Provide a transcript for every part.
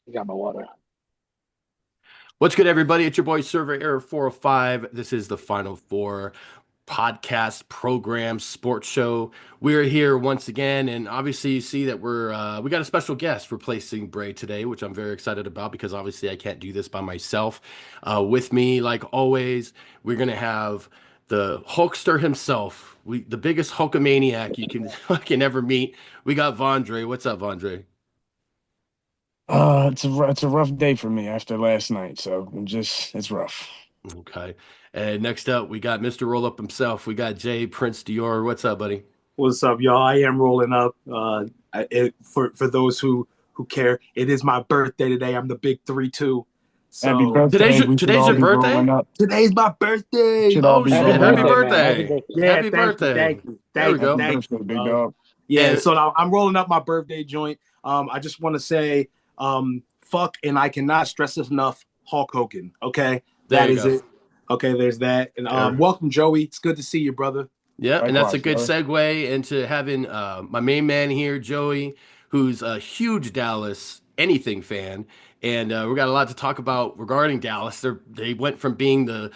I got my water. What's good, everybody? It's your boy Server Error 405. This is the Final Four podcast program sports show. We're here once again, and obviously you see that we got a special guest replacing Bray today, which I'm very excited about because obviously I can't do this by myself. With me, like always, we're gonna have the Hulkster himself, the biggest Hulkamaniac you can fucking ever meet. We got Vondre. What's up, Vondre? It's a rough day for me after last night, so it's rough. Okay. And next up, we got Mr. Roll Up himself. We got Jay Prince Dior. What's up, buddy? What's up, y'all? I am rolling up. For those who care, it is my birthday today. I'm the big 3-2. Happy So Today's birthday. your, We should today's all your be rolling birthday? up. today's my birthday. Should all Oh be Happy shit! rolling Happy up. birthday, man. Happy birthday! birthday. Yeah, Happy thank you, birthday! thank you, There we thank you, Happy go. thank birthday, you. big dog. Yeah, And so now I'm rolling up my birthday joint. I just want to say, fuck, and I cannot stress this enough. Hulk Hogan. Okay, there that you is go. it. Okay, there's that. And There. welcome, Joey. It's good to see you, brother. Yeah, and that's a Likewise, good brother. segue into having my main man here, Joey, who's a huge Dallas anything fan, and we got a lot to talk about regarding Dallas. They went from being the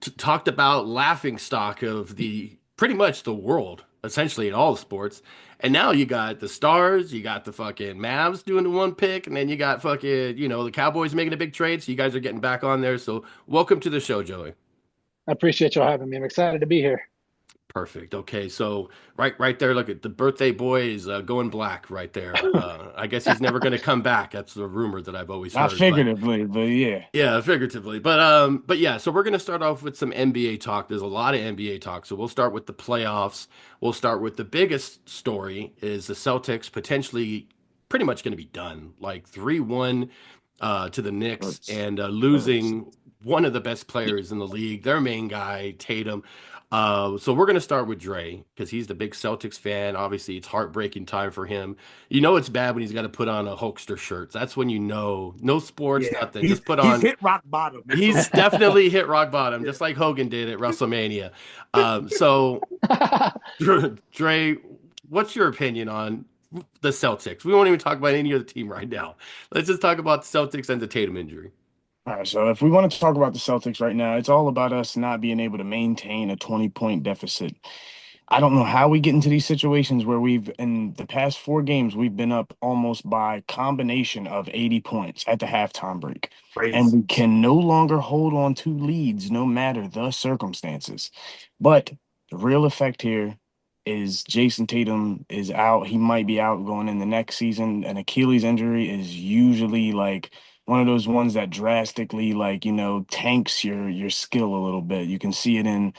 talked about laughing stock of the pretty much the world, essentially in all the sports. And now you got the Stars, you got the fucking Mavs doing the one pick, and then you got fucking, the Cowboys making a big trade. So you guys are getting back on there. So welcome to the show, Joey. I appreciate y'all having me. I'm excited to be here. Perfect. Okay, so right there, look at the birthday boy is going black right there. I guess he's never going to come back. That's the rumor that I've always Not heard, but figuratively, but yeah. yeah, figuratively. But yeah, so we're gonna start off with some NBA talk. There's a lot of NBA talk. So we'll start with the playoffs. We'll start with the biggest story is the Celtics potentially pretty much gonna be done. Like 3-1 to the Knicks Hurts. and Hurts. losing one of the best players in the league, their main guy, Tatum. So we're gonna start with Dre because he's the big Celtics fan. Obviously, it's heartbreaking time for him. You know it's bad when he's got to put on a Hulkster shirt. That's when you know no sports, Yeah, nothing. he's Just put he's on. hit rock bottom. That's what He's it is. definitely hit rock bottom, Yeah. just like Hogan did at WrestleMania. So Dre, what's your opinion on the Celtics? We won't even talk about any other team right now. Let's just talk about the Celtics and the Tatum injury. All right, so if we want to talk about the Celtics right now, it's all about us not being able to maintain a 20-point deficit. I don't know how we get into these situations where in the past 4 games, we've been up almost by combination of 80 points at the halftime break. And Crazy. we can no longer hold on to leads no matter the circumstances. But the real effect here is Jason Tatum is out. He might be out going in the next season. An Achilles injury is usually like one of those ones that drastically tanks your skill a little bit. You can see it in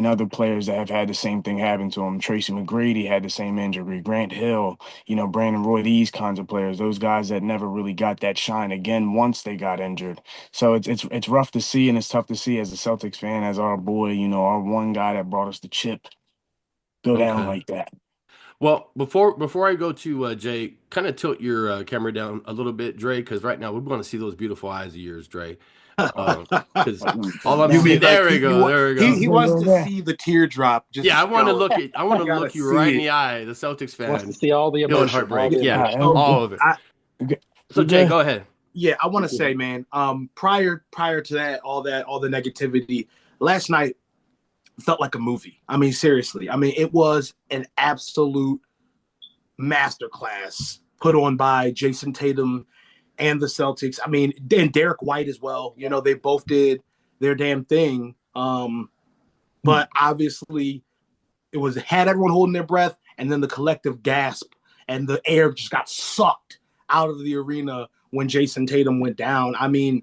other players that have had the same thing happen to them. Tracy McGrady had the same injury. Grant Hill, Brandon Roy, these kinds of players, those guys that never really got that shine again once they got injured. So it's rough to see and it's tough to see as a Celtics fan, as our boy, our one guy that brought us the chip go down Okay. like that. Well, before I go to Jay, kind of tilt your camera down a little bit, Dre, because right now we want to see those beautiful eyes of yours, Dre. Because Let me turn all it I'm You down. seeing, mean like there we go, there we go. he wants to see the teardrop Yeah, I just want to go. look at I want You to gotta look you right see in it. the eye, the Celtics Wants to fan, see all the feeling emotion, all heartbreak. the Yeah, emotion. All all of it. I right, So we Jay, good. go ahead. Yeah, I want to say, man. Prior to all the negativity, last night felt like a movie. I mean, seriously. I mean, it was an absolute masterclass put on by Jason Tatum and the Celtics. I mean, and Derek White as well. You know, they both did their damn thing. But obviously, it was had everyone holding their breath, and then the collective gasp, and the air just got sucked out of the arena when Jason Tatum went down. I mean,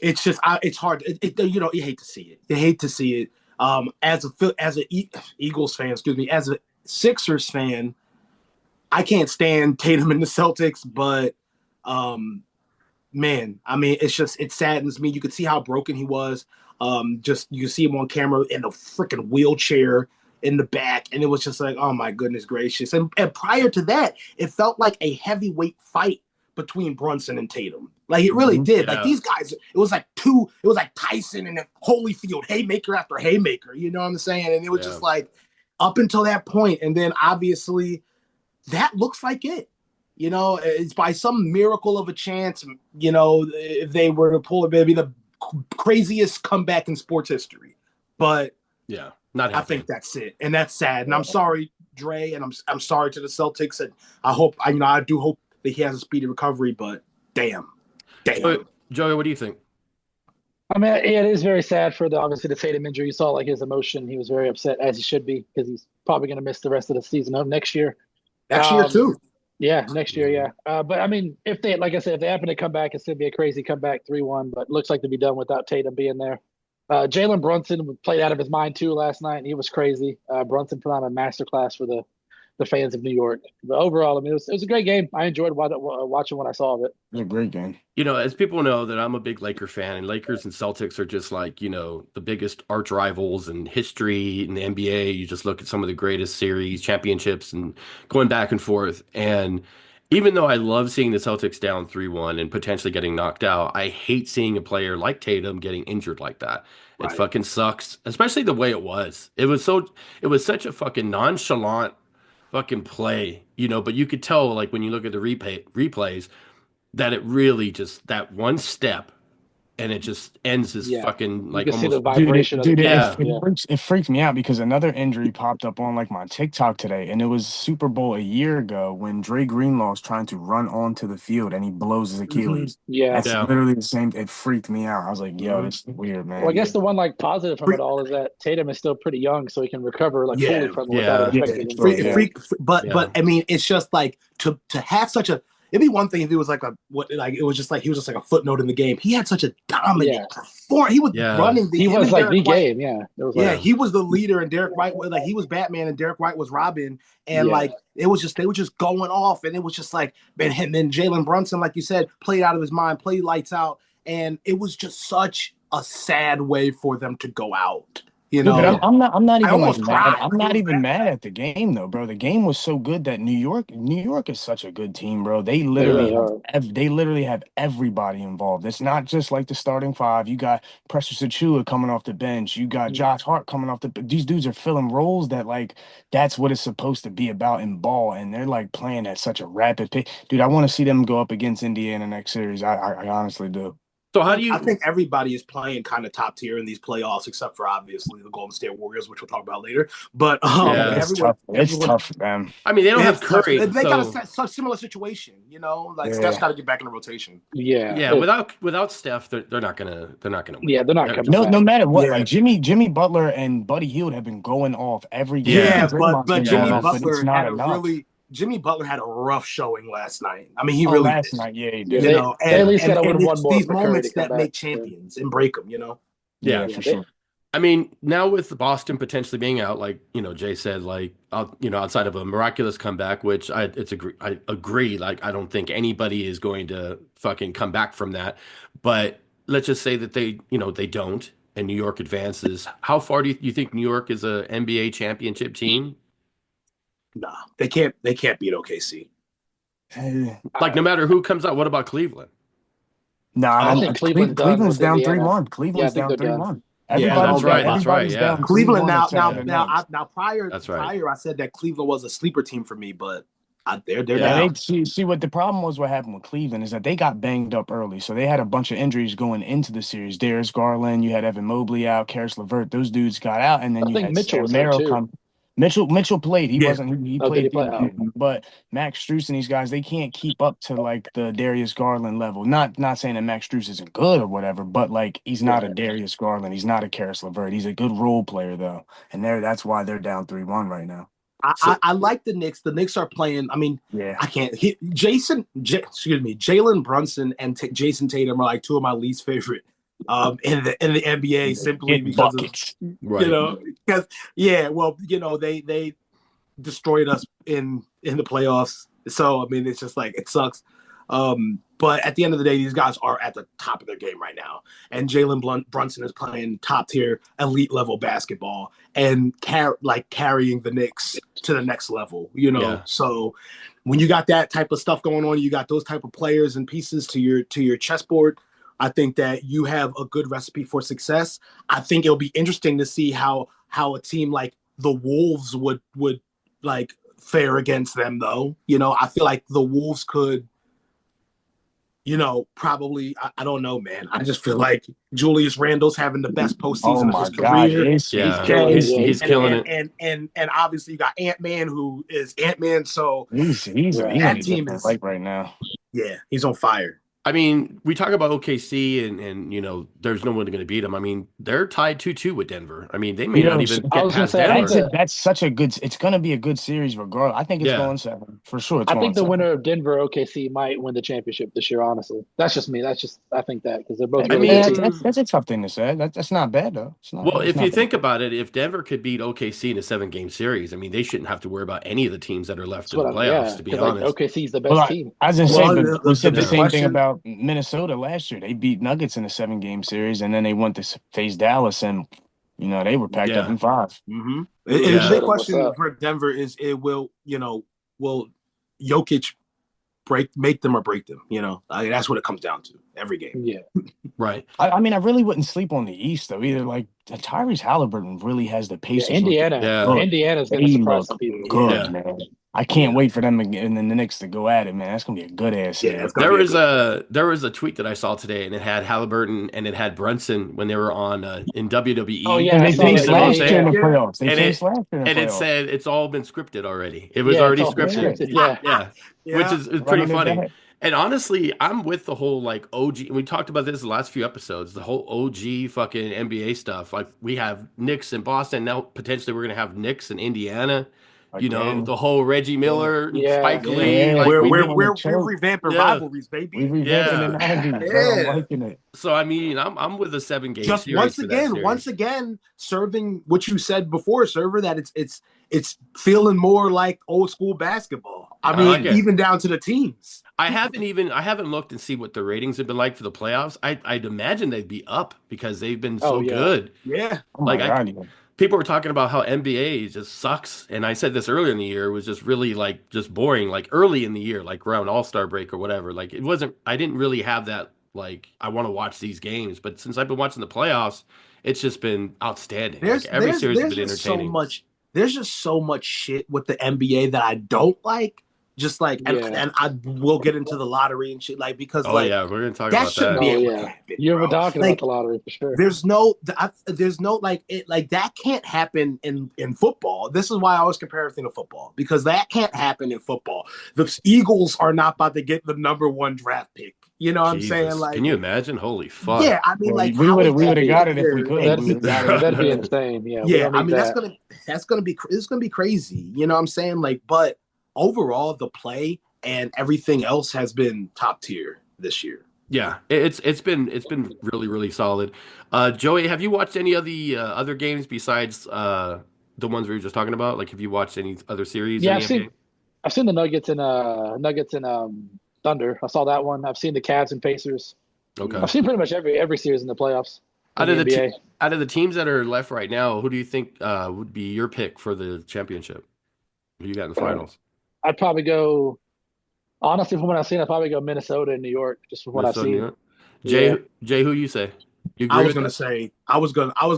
it's just it's hard. You hate to see it. You hate to see it. As a Eagles fan, excuse me, as a Sixers fan, I can't stand Tatum and the Celtics, but um, man, I mean, it saddens me. You could see how broken he was. Just you see him on camera in a freaking wheelchair in the back, and it was just like, oh my goodness gracious. And prior to that, it felt like a heavyweight fight between Brunson and Tatum. Like it really Mhm. did. Like Yeah, these guys, it was like Tyson and Holyfield, haymaker after haymaker. You know what I'm saying? And it was yeah. just like up until that point, and then obviously that looks like it. You know, it's by some miracle of a chance. You know, if they were to pull it, it'd be the craziest comeback in sports history. But Yeah, not I happening. think that's it, and that's sad. And I'm sorry, Dre, and I'm sorry to the Celtics. And I do hope that he has a speedy recovery. But damn. Joey, what do you think? I mean, yeah, it is very sad for obviously the Tatum injury. You saw like his emotion. He was very upset, as he should be, because he's probably going to miss the rest of the season of next year. Next year too. Yeah, next year, yeah. But I mean, if they, like I said, if they happen to come back, it's going to be a crazy comeback, 3-1. But looks like to be done without Tatum being there. Jalen Brunson played out of his mind too last night, and he was crazy. Brunson put on a masterclass for the fans of New York. But overall, I mean, it was a great game. I enjoyed watching when I saw it. It was a great game. You know, as people know that I'm a big Laker fan, and Lakers and Celtics are just like, you know, the biggest arch rivals in history in the NBA. You just look at some of the greatest series, championships, and going back and forth. And even though I love seeing the Celtics down 3-1 and potentially getting knocked out, I hate seeing a player like Tatum getting injured like that. It fucking sucks, especially the way it was. It was such a fucking nonchalant fucking play, you know, but you could tell, like, when you look at the replays, that it really just that one step and it just ends this fucking like you can see the almost vibration Dude, of the it freaked me out because another injury popped up on like my TikTok today, and it was Super Bowl a year ago when Dre Greenlaw is trying to run onto the field and he blows his Achilles. Yeah. That's literally the same. It freaked me out. I was like, yo, this is weird, man. Well, I guess the one like positive from it all is that Tatum is still pretty young, so he can recover like fully from it without it affecting him. But I mean, it's just like to have such a. It'd be one thing if it was like it was just like he was just like a footnote in the game. He had such a dominant performance. He was running the. He was like the game, he was the leader, and Derek White was like he was Batman, and Derek White was Robin, and like they were just going off, and it was just like and then Jalen Brunson, like you said, played out of his mind, played lights out, and it was just such a sad way for them to go out. You know, but I'm not even like cried. mad. I'm not even mad at the game though, bro. The game was so good that New York is such a good team, bro. They literally have everybody involved. It's not just like the starting five. You got Precious Achua coming off the bench. You got Josh Hart coming off the. These dudes are filling roles that like that's what it's supposed to be about in ball, and they're like playing at such a rapid pace. Dude, I want to see them go up against Indiana next series. I honestly do. So how do you? I think everybody is playing kind of top tier in these playoffs, except for obviously the Golden State Warriors, which we'll talk about later. But it's tough for them. I mean, they don't have Curry. They got a similar situation, you know. Like Steph's got to get back in the rotation. Yeah. Without Steph, they're not gonna win. Yeah, they're not coming. No matter what, like Jimmy Butler and Buddy Hield have been going off every game. Yeah, but Jimmy Butler Jimmy Butler had a rough showing last night. I mean, he really last night, he did. You know, they at least got to win one more. These moments that make champions and break them, you know. Yeah, for sure. I mean, now with Boston potentially being out, like Jay said, like outside of a miraculous comeback, which I agree. Like, I don't think anybody is going to fucking come back from that. But let's just say that they don't, and New York advances. How far do you think New York is a NBA championship team? Nah, they can't beat OKC. Like, no matter who comes out. What about Cleveland? I think Cleveland's down 3-1. Cleveland's down 3-1. That's right. Yeah, Cleveland now. Prior, I said that Cleveland was a sleeper team for me, but they're down. See what the problem was. What happened with Cleveland is that they got banged up early, so they had a bunch of injuries going into the series. Darius Garland, you had Evan Mobley out, Karis LeVert, those dudes got out, and then you had Merrill come. Mitchell played. He wasn't. He played. But Max Strus and these guys, they can't keep up to like the Darius Garland level. Not saying that Max Strus isn't good or whatever, but like he's not a Darius Garland. He's not a Karis LeVert. He's a good role player though, and that's why they're down 3-1 right now. I like the Knicks. The Knicks are playing. I mean, I can't. Jalen Brunson and Jason Tatum are like two of my least favorite in the NBA simply because they destroyed us in the playoffs. So I mean, it's just like it sucks. But at the end of the day, these guys are at the top of their game right now, and Jalen Brunson is playing top tier, elite level basketball and carrying the Knicks to the next level. You know, so when you got that type of stuff going on, you got those type of players and pieces to your chessboard. I think that you have a good recipe for success. I think it'll be interesting to see how a team like the Wolves would like fare against them, though. I feel like the Wolves could, probably, I don't know, man. I just feel like Julius Randle's having the best Oh postseason of my his God, career. he's killing it. crazy. Yeah, he's killing it. And obviously you got Ant-Man, who is Ant-Man. So He's Right. on that a team different is, light right now. yeah, he's on fire. I mean, we talk about OKC and there's no one going to beat them. I mean, they're tied 2-2 with Denver. I mean, they may You not know, even I get was gonna past say, I think Denver. that's such a good. It's gonna be a good series, regardless. I think it's Yeah. going 7 for sure. It's I going think the 7. winner of Denver OKC might win the championship this year. Honestly, that's just me. I think that because they're both I really mean, good teams. that's a tough thing to say. That's not bad though. It's not. Well, It's if you not think bad. about it, if Denver could beat OKC in a 7-game series, I mean, they shouldn't have to worry about any of the teams that are left That's in the what playoffs, to be because like honest. OKC is the Well, best team. I was gonna say, Well, but we said the big same thing question- about Minnesota last year. They beat Nuggets in a 7-game series, and then they went to face Dallas, and they were packed up Yeah. in 5. Mm-hmm. Yeah. The Shut big 'em, what's question up? for Denver is, will Jokic make them or break them? That's what it comes down to every game. Yeah, Right. I mean, I really wouldn't sleep on the East though either. Like Tyrese Halliburton really has the yeah. Pacers. Indiana. Yeah. Indiana's going to They surprise look some people. good, Yeah. man. I can't wait for them and then the Knicks to go at it, man. That's gonna be a good ass Yeah, series. it's gonna There be was a tweet that I saw today, and it had Halliburton and it had Brunson when they were on in WWE. Oh, yeah, And I they saw faced that. last Yeah, year in the yeah. playoffs. They And faced it- last year in the And it playoffs. said it's all been scripted already. It was Yeah, already it's all been scripted. scripted. Yeah. Yeah. Yeah. Which is Right pretty on the funny. dot. And honestly, I'm with the whole like OG. We talked about this the last few episodes. The whole OG fucking NBA stuff. Like we have Knicks in Boston now. Potentially, we're gonna have Knicks in Indiana. Again. The whole Reggie Miller, and Yeah. Spike Yeah. Lee. Yeah. Like we're we we doing need, we're, the we're choke. revamping Yeah. rivalries, We baby. revamping Yeah. the 90s, bro. I'm Yeah. liking it. so I mean, I'm with a 7-game Just series once for that again, series. serving what you said before, server, that it's feeling more like old school basketball. I I mean, like it. even down to the teams. I haven't looked and see what the ratings have been like for the playoffs. I'd imagine they'd be up because they've been so Oh, yeah. good. Yeah. Oh my Like, God, yeah. People were talking about how NBA just sucks, and I said this earlier in the year, it was just really like just boring. Like early in the year, like around All-Star break or whatever. Like it wasn't. I didn't really have that. Like I want to watch these games, but since I've been watching the playoffs, it's just been outstanding. Like every series has been just so entertaining. there's just so much shit with the NBA that I don't like. Just like, Yeah. and I will get into the lottery and shit, like, because Oh like yeah, we're gonna talk that about shouldn't that. be Oh, able yeah. to happen. You were bro. talking Like, about the lottery for sure. there's no like it, like that can't happen in football. This is why I always compare everything to football, because that can't happen in football. The Eagles are not about to get the #1 draft pick. You know what I'm saying? Jesus, Like, can you imagine? Holy fuck! yeah, I mean, Well, like, we how would is have that got it if we fair? could. That'd We be, would've got it. that'd be insane. Yeah, we Yeah, don't I need mean, that. that's gonna be it's gonna be crazy. You know what I'm saying? Like, but overall, the play and everything else has been top tier this year. Yeah, it's been really really solid. Joey, have you watched any of the other games besides the ones we were just talking about? Like, have you watched any other series Yeah, in the NBA? I've seen the Nuggets and Thunder. I saw that one. I've seen the Cavs and Pacers. Okay. I've seen pretty much every series in the playoffs. Out In of the the NBA. out of the teams that are left right now, who do you think would be your pick for the championship? Who you got in the finals? I'd probably go. Honestly, from what I've seen, I'd probably go Minnesota and New York, just from what I've Minnesota, New seen. York? Yeah. Jay, who you say? You I agree was with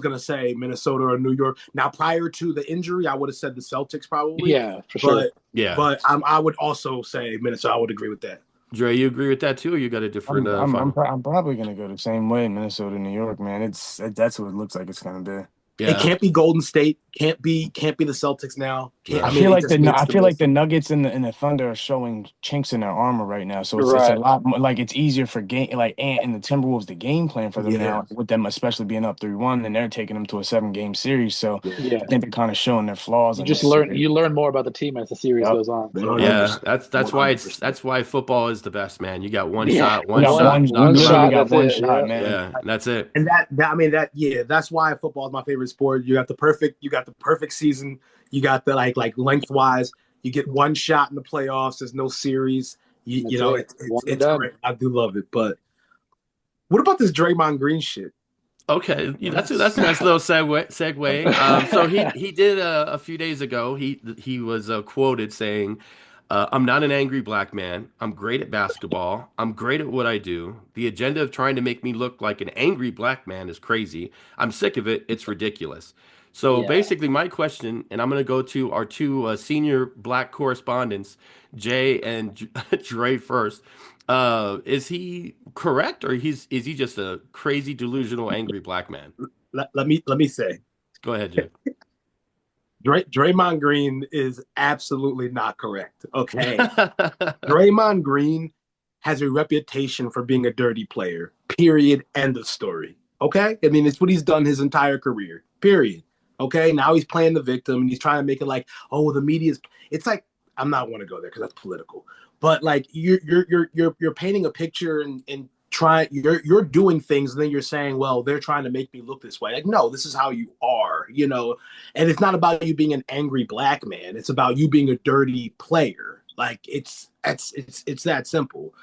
gonna say Minnesota or New York. Now, prior to the injury, I would have said the Celtics probably. Yeah, for sure. But Yeah. but I would also say Minnesota. I would agree with that. Dre, you agree with that too, or you got a different final? I'm probably gonna go the same way, Minnesota, New York, man. That's what it looks like it's gonna be. Yeah. It can't be Golden State. Can't be the Celtics now. Yeah. I mean, feel it like just needs to be- the Nuggets and the Thunder are showing chinks in their armor right now. So it's a Right. lot more, like it's easier for Ant and the Timberwolves to game plan for them Yeah. now, with them especially being up 3-1, and they're taking them to a 7-game series. So Yeah. I think they're kind of showing their flaws. You in just this learn series. you learn more about the team as the series Yep. goes on. So. Yeah, 100%. that's why 100%. that's why football is the best, man. You got one Yeah. shot, one We got shot, one knock 'em literally out. got That's one it, shot, yeah. man. Yeah, that's it. And that's why football is my favorite sport. You got the perfect season. You got the like lengthwise. You get one shot in the playoffs. There's no series. You That's know, it. One and it's done. great. I do love it. But what about this Draymond Green shit? Okay, yeah, that's a nice little segue. So he did a few days ago. He was quoted saying, "I'm not an angry black man. I'm great at basketball. I'm great at what I do. The agenda of trying to make me look like an angry black man is crazy. I'm sick of it. It's ridiculous." So Yeah. basically, my question, and I'm going to go to our two senior black correspondents, Jay and Dre first. Is he correct, or is he just a crazy, delusional, angry black man? Let me say, Go ahead, Jay. Draymond Green is absolutely not correct. Okay, Draymond Green has a reputation for being a dirty player. Period. End of story. Okay, I mean it's what he's done his entire career. Period. Okay, now he's playing the victim and he's trying to make it like, oh, the media's. It's like I'm not want to go there because that's political, but like you're painting a picture and trying you're doing things and then you're saying, well, they're trying to make me look this way. Like, no, this is how you are, and it's not about you being an angry black man. It's about you being a dirty player. Like it's that simple.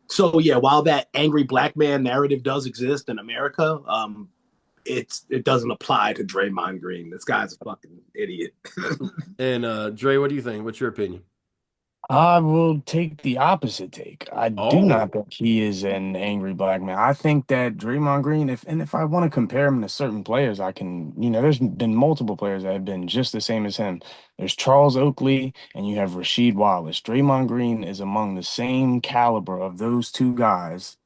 So yeah, while that angry black man narrative does exist in America, it doesn't apply to Draymond Green. This guy's a fucking idiot. And Dre, what do you think? What's your opinion? I will take the opposite take. I do not Oh, think he is an angry black man. I think that Draymond Green, if I want to compare him to certain players, I can, there's been multiple players that have been just the same as him. There's Charles Oakley and you have Rasheed Wallace. Draymond Green is among the same caliber of those two guys.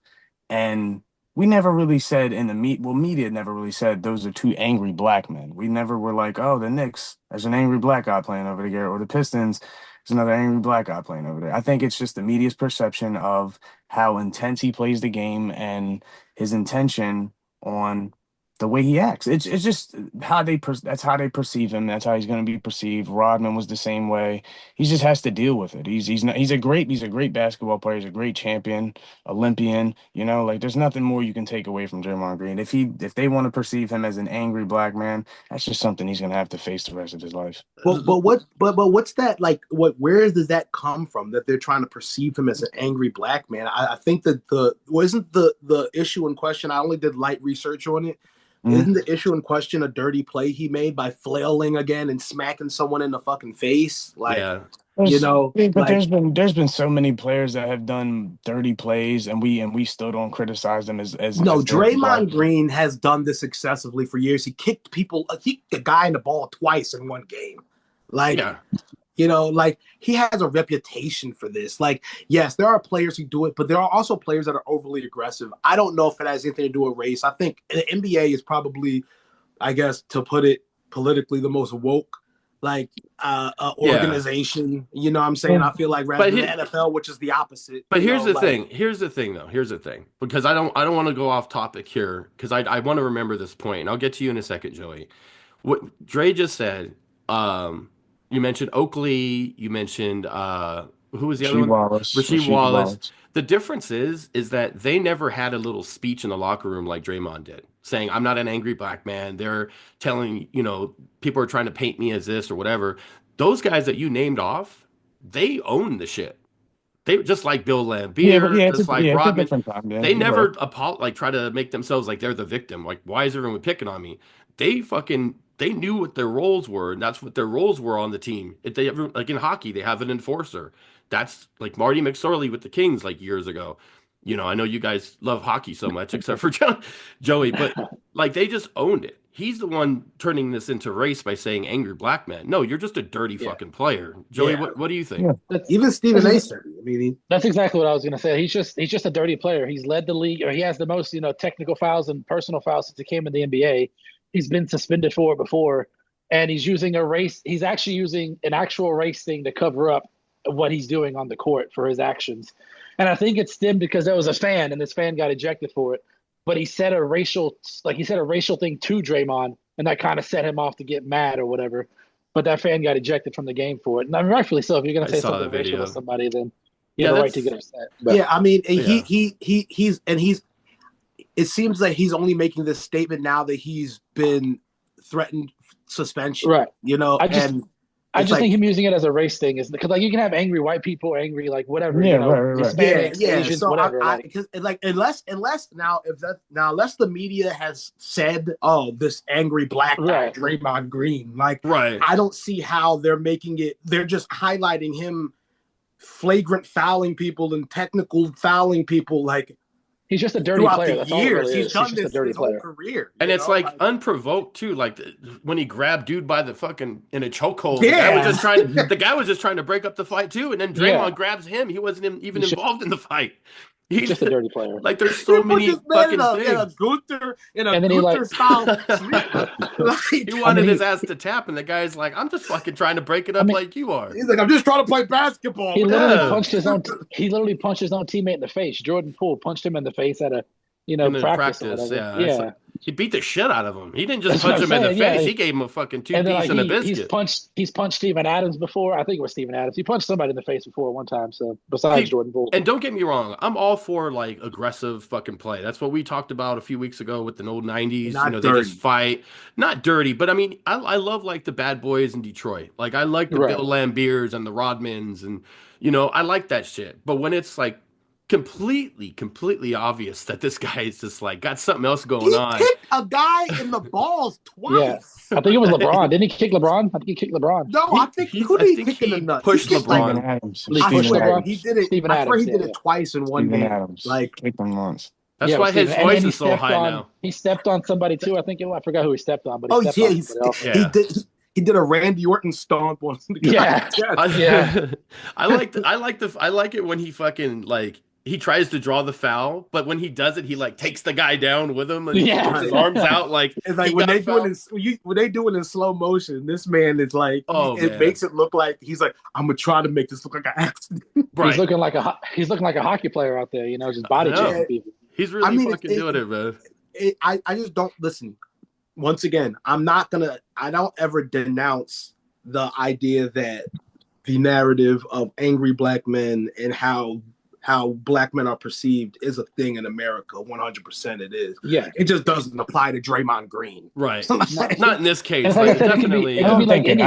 And we never really said in the media never really said those are two angry black men. We never were like, oh, the Knicks, there's an angry black guy playing over there, or the Pistons, there's another angry black guy playing over there. I think it's just the media's perception of how intense he plays the game and his intention on the way he acts. It's just how that's how they perceive him. That's how he's going to be perceived. Rodman was the same way. He just has to deal with it. He's a great basketball player. He's a great champion. Olympian, like there's nothing more you can take away from Draymond Green. If they want to perceive him as an angry black man, that's just something he's gonna have to face the rest of his life. What's that like? Where does that come from? That they're trying to perceive him as an angry black man? I think that wasn't the issue in question. I only did light research on it. Mhm. Isn't the issue in question a dirty play he made by flailing again and smacking someone in the fucking face? Like, yeah. But like there's been so many players that have done dirty plays, and we still don't criticize them no, as dirty black Draymond men. Green has done this excessively for years. He kicked a guy in the ball twice in one game. Like, Yeah. like he has a reputation for this. Like, yes, there are players who do it, but there are also players that are overly aggressive. I don't know if it has anything to do with race. I think the NBA is probably, I guess, to put it politically, the most woke Yeah. organization. You know what I'm saying? I feel like rather than the NFL, which is the opposite. But here's the thing. Here's the thing, though. Here's the thing. Because I don't want to go off topic here because I want to remember this point, and I'll get to you in a second, Joey. What Dre just said. You mentioned Oakley. You mentioned who was the other one? Rasheed Rasheed Wallace. Wallace. The difference is that they never had a little speech in the locker room like Draymond did, saying, "I'm not an angry black man." They're telling, people are trying to paint me as this or whatever. Those guys that you named off, they own the shit. They just like Bill Yeah, but Laimbeer, just like it's a Rodman. different time. Yeah, They you're right. never try to make themselves like they're the victim. Like, why is everyone picking on me? They knew what their roles were, and that's what their roles were on the team. If they ever like in hockey, they have an enforcer. That's like Marty McSorley with the Kings like years ago. I know you guys love hockey so much, except for Joey, but like they just owned it. He's the one turning this into race by saying angry black man. No, you're just a dirty Yeah. fucking player. Joey, Yeah. what do you think? Yeah. Even Stephen A. said it. I mean, That's exactly what I was going to say. He's just a dirty player. He's led the league, or he has the most, technical fouls and personal fouls since he came in the NBA. He's been suspended for it before, and he's using a race. He's actually using an actual race thing to cover up what he's doing on the court for his actions. And I think it stemmed because there was a fan, and this fan got ejected for it. But he said a racial thing to Draymond, and that kind of set him off to get mad or whatever. But that fan got ejected from the game for it, and I mean, rightfully so. If you're going I to say saw something the racial video. to somebody, then you Yeah, have a right that's to get upset. But yeah, I mean, Yeah. he's. It seems like he's only making this statement now that he's been threatened suspension. right. I It's just like, think him using it as a race thing is because you can have angry white people, angry whatever, Yeah, right. Hispanics, Asians, So whatever. because unless now unless the media has said, oh, this angry black guy, Right. Draymond Green, right. I don't see how they're making it. They're just highlighting him flagrant fouling people and technical fouling people. Like, He's just a dirty throughout player. the That's all it years. really He's is. done He's just a this dirty his whole player. career. And it's like unprovoked too. Like when he grabbed dude by the fucking in a chokehold. Yeah. The guy was just trying to break up the fight too. And then Draymond grabs him. He wasn't even involved in the fight. He's just a dirty player. Like there's so many fucking things. In a Gunther style sleep. He wanted his ass to tap, and the guy's like, "I'm just fucking trying to break it up like you are." He's like, "I'm just trying to play basketball." He literally punched his own. He literally punched his own teammate in the face. Jordan Poole punched him in the face at a, practice. Yeah. Like, he beat the shit out of him. He didn't just punch him in the face. He gave him a fucking two-piece and a biscuit. He's punched Steven Adams before. I think it was Steven Adams. He punched somebody in the face before one time. So besides Jordan Poole. And don't get me wrong, I'm all for like aggressive fucking play. That's what we talked about a few weeks ago with the old '90s. They just fight, not dirty, but I mean, I love like the bad boys in Detroit. Like I like the Bill Lambiers and the Rodmans, and I like that shit. But when it's like completely obvious that this guy is just like got something else going on. He kicked a guy in the balls twice. Yeah. I think it was LeBron. Didn't he kick LeBron? I think he kicked LeBron. No, I think who did he kick in the nuts? Pushed LeBron. I swear he did it. Steven I swear Adams, he did it twice in one game. Adams. Like kicked him once. That's why his voice is so high now. He stepped on somebody too. I think I forgot who he stepped on, but he did a Randy Orton stomp on the guy. I like it when he fucking like he tries to draw the foul, but when he does it, he like takes the guy down with him and puts his arms out. Like it's like when they do it in slow motion, this man is like, makes it look like he's like, I'm gonna try to make this look like an accident. Right. He's looking like a hockey player out there, just body checking people. He's really fucking doing it, man. I just don't listen. Once again, I don't ever denounce the idea that the narrative of angry black men and how black men are perceived is a thing in America. 100% it is. Yeah. It just doesn't apply to Draymond Green. Right. Not in this case. Like, definitely. I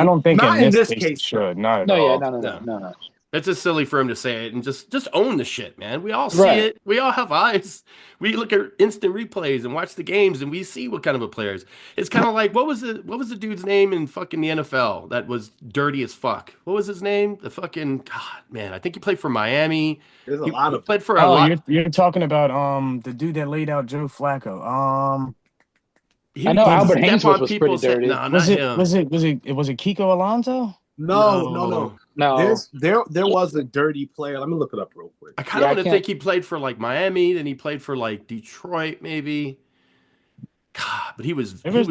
don't think in this case it should. Not at all. No. It's just silly for him to say it and just own the shit, man. We all see it. We all have eyes. We look at instant replays and watch the games and we see what kind of a player is. It's kind of like what was the dude's name in fucking the NFL that was dirty as fuck? What was his name? The fucking God, man. I think he played for Miami. There's a lot of played for a lot. You're talking about the dude that laid out Joe Flacco. I know Albert Haynesworth was pretty dirty. Was it Kiko Alonso? No. There was a dirty player. Let me look it up real quick. I kind of want to think he played for like Miami, then he played for like Detroit, maybe. God, but he was. There was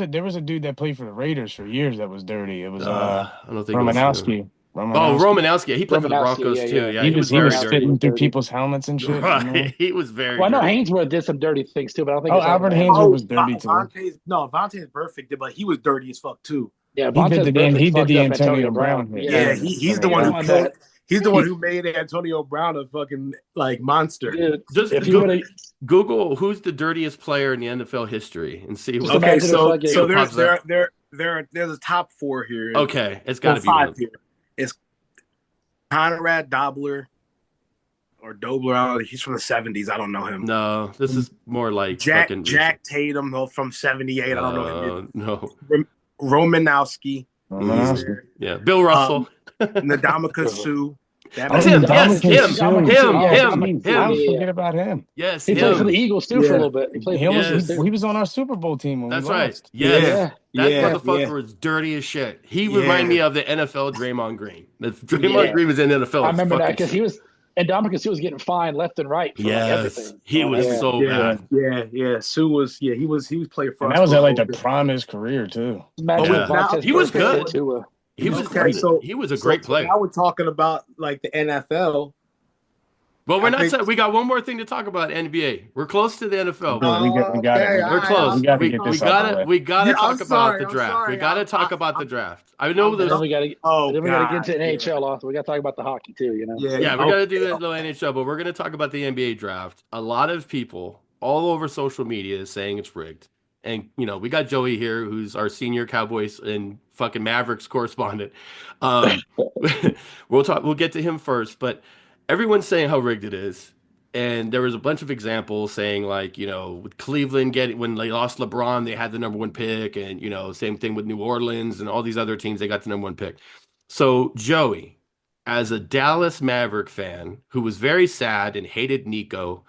a dude that played for the Raiders for years that was dirty. It was I don't think Romanowski. Romanowski. He played for the Broncos too. Yeah, he was spitting through people's helmets and shit. Right. He was very. Well, I know Haynesworth did some dirty things too, but I don't think. Albert Haynesworth was dirty too. Vontae's perfect, but he was dirty as fuck too. Yeah, he did the Antonio Brown. He's the one who cut. He's the one who made Antonio Brown a fucking like monster. Dude, just Google who's the dirtiest player in the NFL history and see. Okay, so there's a top 4 here. Okay, it's got to be 5 here. It's Conrad Dobler or Dobler. He's from the 70s. I don't know him. No, this is more like Jack Tatum from 78. I don't know him. No. Romanowski. Yeah, Bill Russell. Ndamukong Suh. That's him. Yes, him. I forget about him. Yes, he played for the Eagles too for a little bit. He was on our Super Bowl team. That's right. Yes. That motherfucker was dirty as shit. He reminded me of the NFL Draymond Green. Draymond Green was in the NFL. I remember that because he was. And Ndamukong Suh was getting fined left and right for everything. He was so bad. Yeah. Suh was he was playing for us. And that was at like the prime of his career too. He was good. He was great. He was a great player. Now we're talking about like the NFL. Well, we're not. We got one more thing to talk about. NBA. We're close to the NFL. We got it. We're close. We gotta talk about the draft. Sorry. We gotta talk about the draft. I know this. Then we gotta get to NHL. Also, we gotta talk about the hockey too. Yeah, we gotta do that little NHL, but we're gonna talk about the NBA draft. A lot of people all over social media is saying it's rigged. And, we got Joey here, who's our senior Cowboys and fucking Mavericks correspondent. We'll get to him first, but everyone's saying how rigged it is. And there was a bunch of examples saying like, with Cleveland when they lost LeBron, they had the number 1 pick. And, same thing with New Orleans and all these other teams, they got the number 1 pick. So Joey, as a Dallas Maverick fan who was very sad and hated Nico,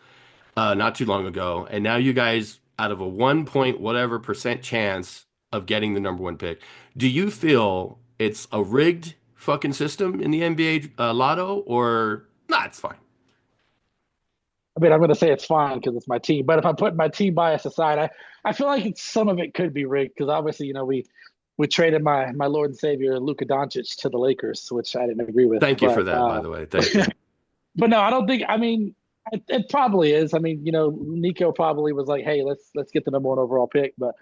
not too long ago, and now you guys, out of a 1 point whatever percent chance of getting the number one pick, do you feel it's a rigged fucking system in the NBA lotto, or nah, it's fine? I mean, I'm going to say it's fine because it's my team. But if I'm putting my team bias aside, I feel like some of it could be rigged because obviously, we traded my Lord and Savior Luka Doncic to the Lakers, which I didn't agree with. Thank you for that, by the way. Thank you. but no, I don't think. I mean, it probably is. I mean, Nico probably was like, "Hey, let's get the number one overall pick." But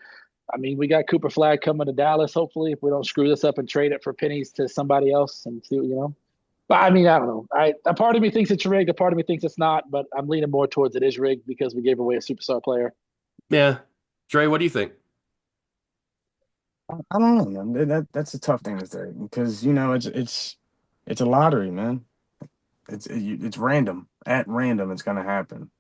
I mean, we got Cooper Flag coming to Dallas. Hopefully, if we don't screw this up and trade it for pennies to somebody else and see. But I mean, I don't know. A part of me thinks it's rigged. A part of me thinks it's not. But I'm leaning more towards it is rigged because we gave away a superstar player. Yeah. Dre, what do you think? I don't know, man. That's a tough thing to say because it's a lottery, man. It's random. At random, it's gonna happen.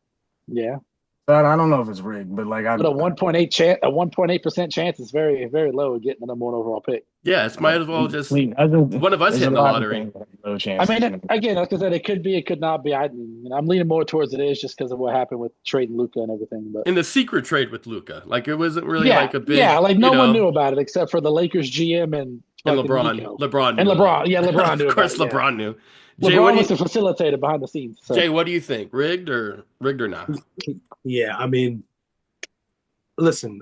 Yeah. But I don't know if it's rigged, but like But a 1.8% chance is very, very low of getting the number one overall pick. Yeah, it's might as well just one of us hitting the lottery. Low I chances, mean, man. again, like I said, it could be, it could not be. I'm leaning more towards it is just because of what happened with trading Luka and everything. But In the secret trade with Luca, like it wasn't really yeah, like a big, yeah, like no one knew about it except for the Lakers GM and LeBron. Nico. LeBron knew And about LeBron. Yeah, LeBron knew Of course, about it, yeah. LeBron knew. Jay, LeBron was the facilitator behind the scenes. So. Jay, what do you think? Rigged or not? Yeah, I mean, listen,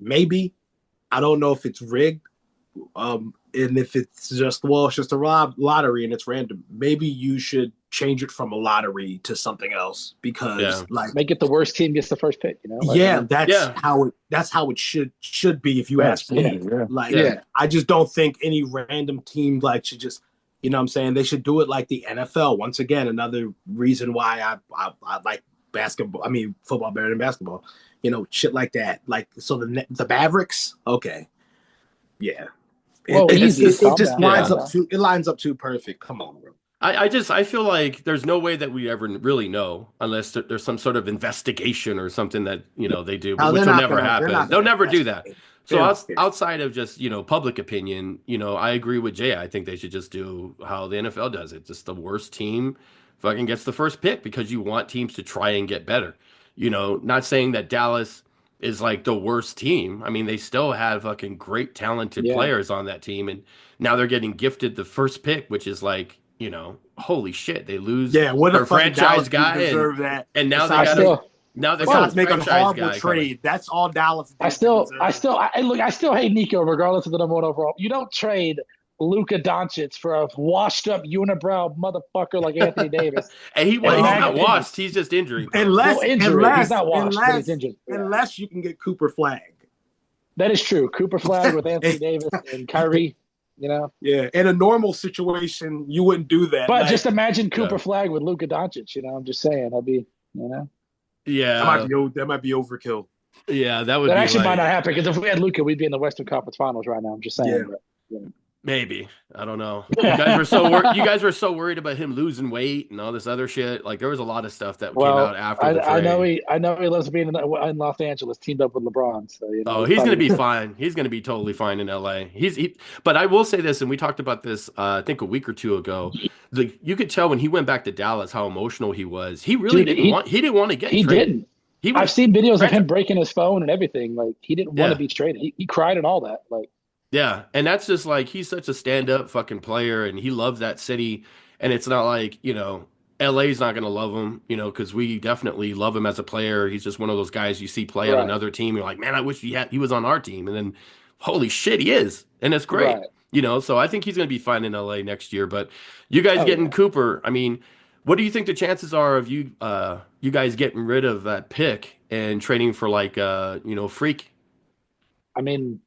maybe I don't know if it's rigged, and if it's just it's just a lottery and it's random. Maybe you should change it from a lottery to something else because, like, make it the worst team gets the first pick. That's how it should be. If you ask me, I just don't think any random team should just. You know what I'm saying? They should do it like the NFL. Once again, another reason why I like basketball. I mean, football better than basketball. Shit like that. Like, so the Mavericks, okay. Yeah. It just lines up too perfect. Come on, bro. I feel like there's no way that we ever really know unless there's some sort of investigation or something that they do, which will never happen. They'll never do that. So outside of just public opinion, I agree with Jay. I think they should just do how the NFL does it. Just the worst team fucking gets the first pick because you want teams to try and get better. Not saying that Dallas is like the worst team. I mean, they still have fucking great talented players on that team, and now they're getting gifted the first pick, which is like, holy shit, they lose their franchise guy, and now they got to make a horrible trade. That's all Dallas. I still hate Nico regardless of the number one overall. You don't trade Luka Doncic for a washed up unibrow motherfucker like Anthony Davis. And he's not washed. He's just injured. Unless he's not washed, but he's injured. Unless you can get Cooper Flag. That is true. Cooper Flag with Anthony Davis and Kyrie. Yeah. In a normal situation, you wouldn't do that. But just imagine Cooper Flag with Luka Doncic. I'm just saying that'd be. Yeah. That might be overkill. Yeah, that would. That actually might not happen because if we had Luka, we'd be in the Western Conference Finals right now. I'm just saying. Yeah. But, Maybe. I don't know. You guys were so worried about him losing weight and all this other shit. Like there was a lot of stuff that came out after the trade. I know he loves being in Los Angeles, teamed up with LeBron. So he's going to be fine. He's going to be totally fine in LA. But I will say this, and we talked about this I think a week or two ago. You could tell when he went back to Dallas how emotional he was. He really didn't want to get traded. Didn't. I've seen videos of him breaking his phone and everything. Like he didn't want to be traded. He cried and all that. Like. Yeah, and that's just like he's such a stand-up fucking player, and he loves that city. And it's not like LA's not going to love him, because we definitely love him as a player. He's just one of those guys you see play on another team. You're like, man, I wish he was on our team. And then, holy shit, he is, and it's great. Right. So I think he's going to be fine in LA next year. But you guys getting Cooper, I mean, what do you think the chances are of you guys getting rid of that pick and trading for Freak? I mean.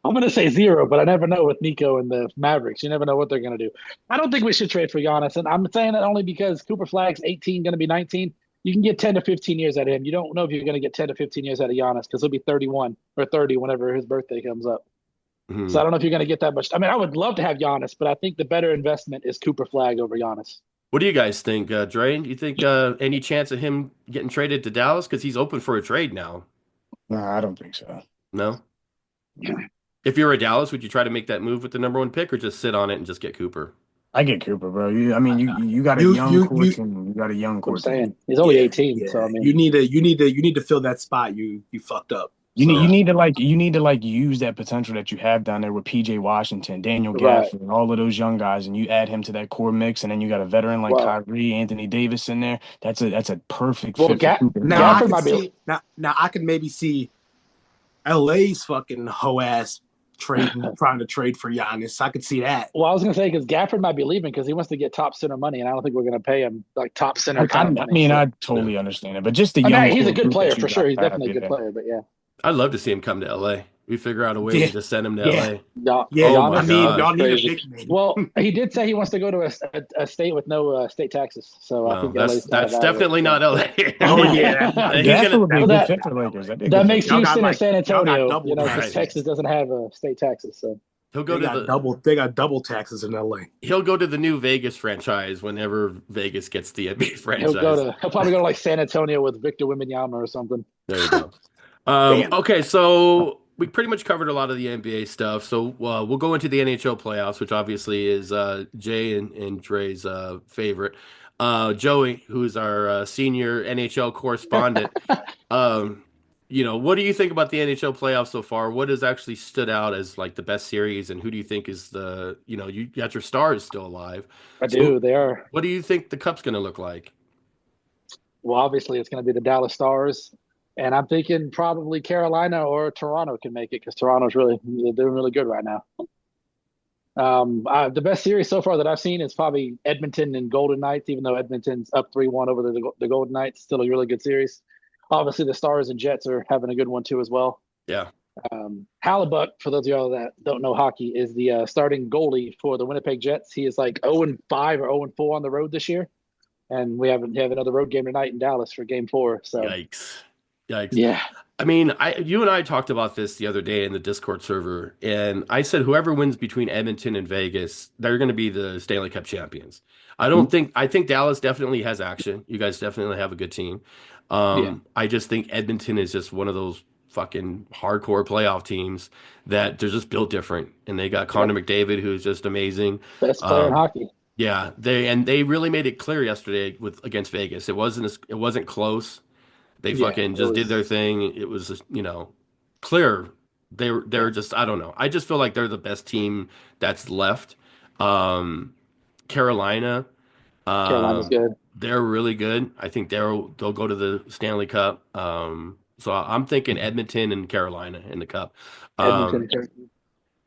I'm going to say 0, but I never know with Nico and the Mavericks. You never know what they're going to do. I don't think we should trade for Giannis, and I'm saying that only because Cooper Flag's 18, going to be 19. You can get 10 to 15 years out of him. You don't know if you're going to get 10 to 15 years out of Giannis because he'll be 31 or 30 whenever his birthday comes up. Mm-hmm. So I don't know if you're going to get that much. I mean, I would love to have Giannis, but I think the better investment is Cooper Flag over Giannis. What do you guys think, Dre? Do you think any chance of him getting traded to Dallas? Because he's open for a trade now. No, I don't think so. No? Yeah. If you're a Dallas, would you try to make that move with the number one pick or just sit on it and just get Cooper? I get Cooper, bro. You got a You young you core you team. You got a young I'm core team. saying he's only yeah, 18, so I yeah. mean, You need to fill that spot. You fucked up. You So need to like use that potential that you have down there with PJ Washington, Daniel right. Gafford, all of those young guys, and you add him to that core mix, and then you got a veteran like Well, Kyrie, Anthony Davis in there. That's a perfect well, fit for Cooper. now I Gafford could might be. see now I could maybe see LA's fucking hoe ass trying to trade for Giannis. I could see that. Well, I was gonna say because Gafford might be leaving because he wants to get top center money, and I don't think we're gonna pay him like top center kind of money. So I totally understand it, but just the I mean, young he's a core good group player that you for sure. guys He's have, definitely a good yeah. player, but yeah, I'd love to see him come to LA. We figure out a way Yeah, to just send him to yeah, LA. yeah. Oh my I mean, Giannis God. y'all need a crazy. big man. Well, he did say he wants to go to a state with no state taxes, so I Well, think LA's kind of that's out of it. definitely So. not LA. Oh yeah, He's Gafford gonna would be a Well, good that fit for the Lakers. That'd be a that good fit makes for the Lakers. Houston or San y'all got Antonio, double because right. Texas doesn't have state taxes, so He'll go to the they got double taxes in LA. he'll go to the new Vegas franchise whenever Vegas gets the NBA franchise. he'll probably go to like San Antonio with Victor Wembanyama or something. There you go. Damn. Okay, so we pretty much covered a lot of the NBA stuff. So we'll go into the NHL playoffs, which obviously is Jay and Dre's favorite. Joey, who's our senior NHL correspondent. Um, what do you think about the NHL playoffs so far? What has actually stood out as like the best series, and who do you think is you got your stars still alive. I So do. They are. what do you think the cup's going to look like? Well, obviously, it's going to be the Dallas Stars, and I'm thinking probably Carolina or Toronto can make it because Toronto's really they're doing really good right now. The best series so far that I've seen is probably Edmonton and Golden Knights, even though Edmonton's up 3-1 over the Golden Knights. Still a really good series. Obviously, the Stars and Jets are having a good one too as well. Yeah. Halibut, for those of y'all that don't know hockey, is the starting goalie for the Winnipeg Jets. He is like 0-5 or 0-4 on the road this year, and we have another road game tonight in Dallas for Game 4. So, Yikes. Yikes. yeah, I mean, you and I talked about this the other day in the Discord server, and I said whoever wins between Edmonton and Vegas, they're going to be the Stanley Cup champions. I think Dallas definitely has action. You guys definitely have a good team. yeah, I just think Edmonton is just one of those fucking hardcore playoff teams that they're just built different, and they got yep. Connor McDavid, who's just amazing. Best player in Um, hockey. yeah, they really made it clear yesterday against Vegas. It wasn't close. They Yeah, fucking it just did their was. thing. It was just, clear. They're Yeah, just I don't know. I just feel like they're the best team that's left. Um, Carolina, Carolina's um, good. they're really good. I think they'll go to the Stanley Cup. So I'm thinking Edmonton and Carolina in the cup. Um, Edmonton.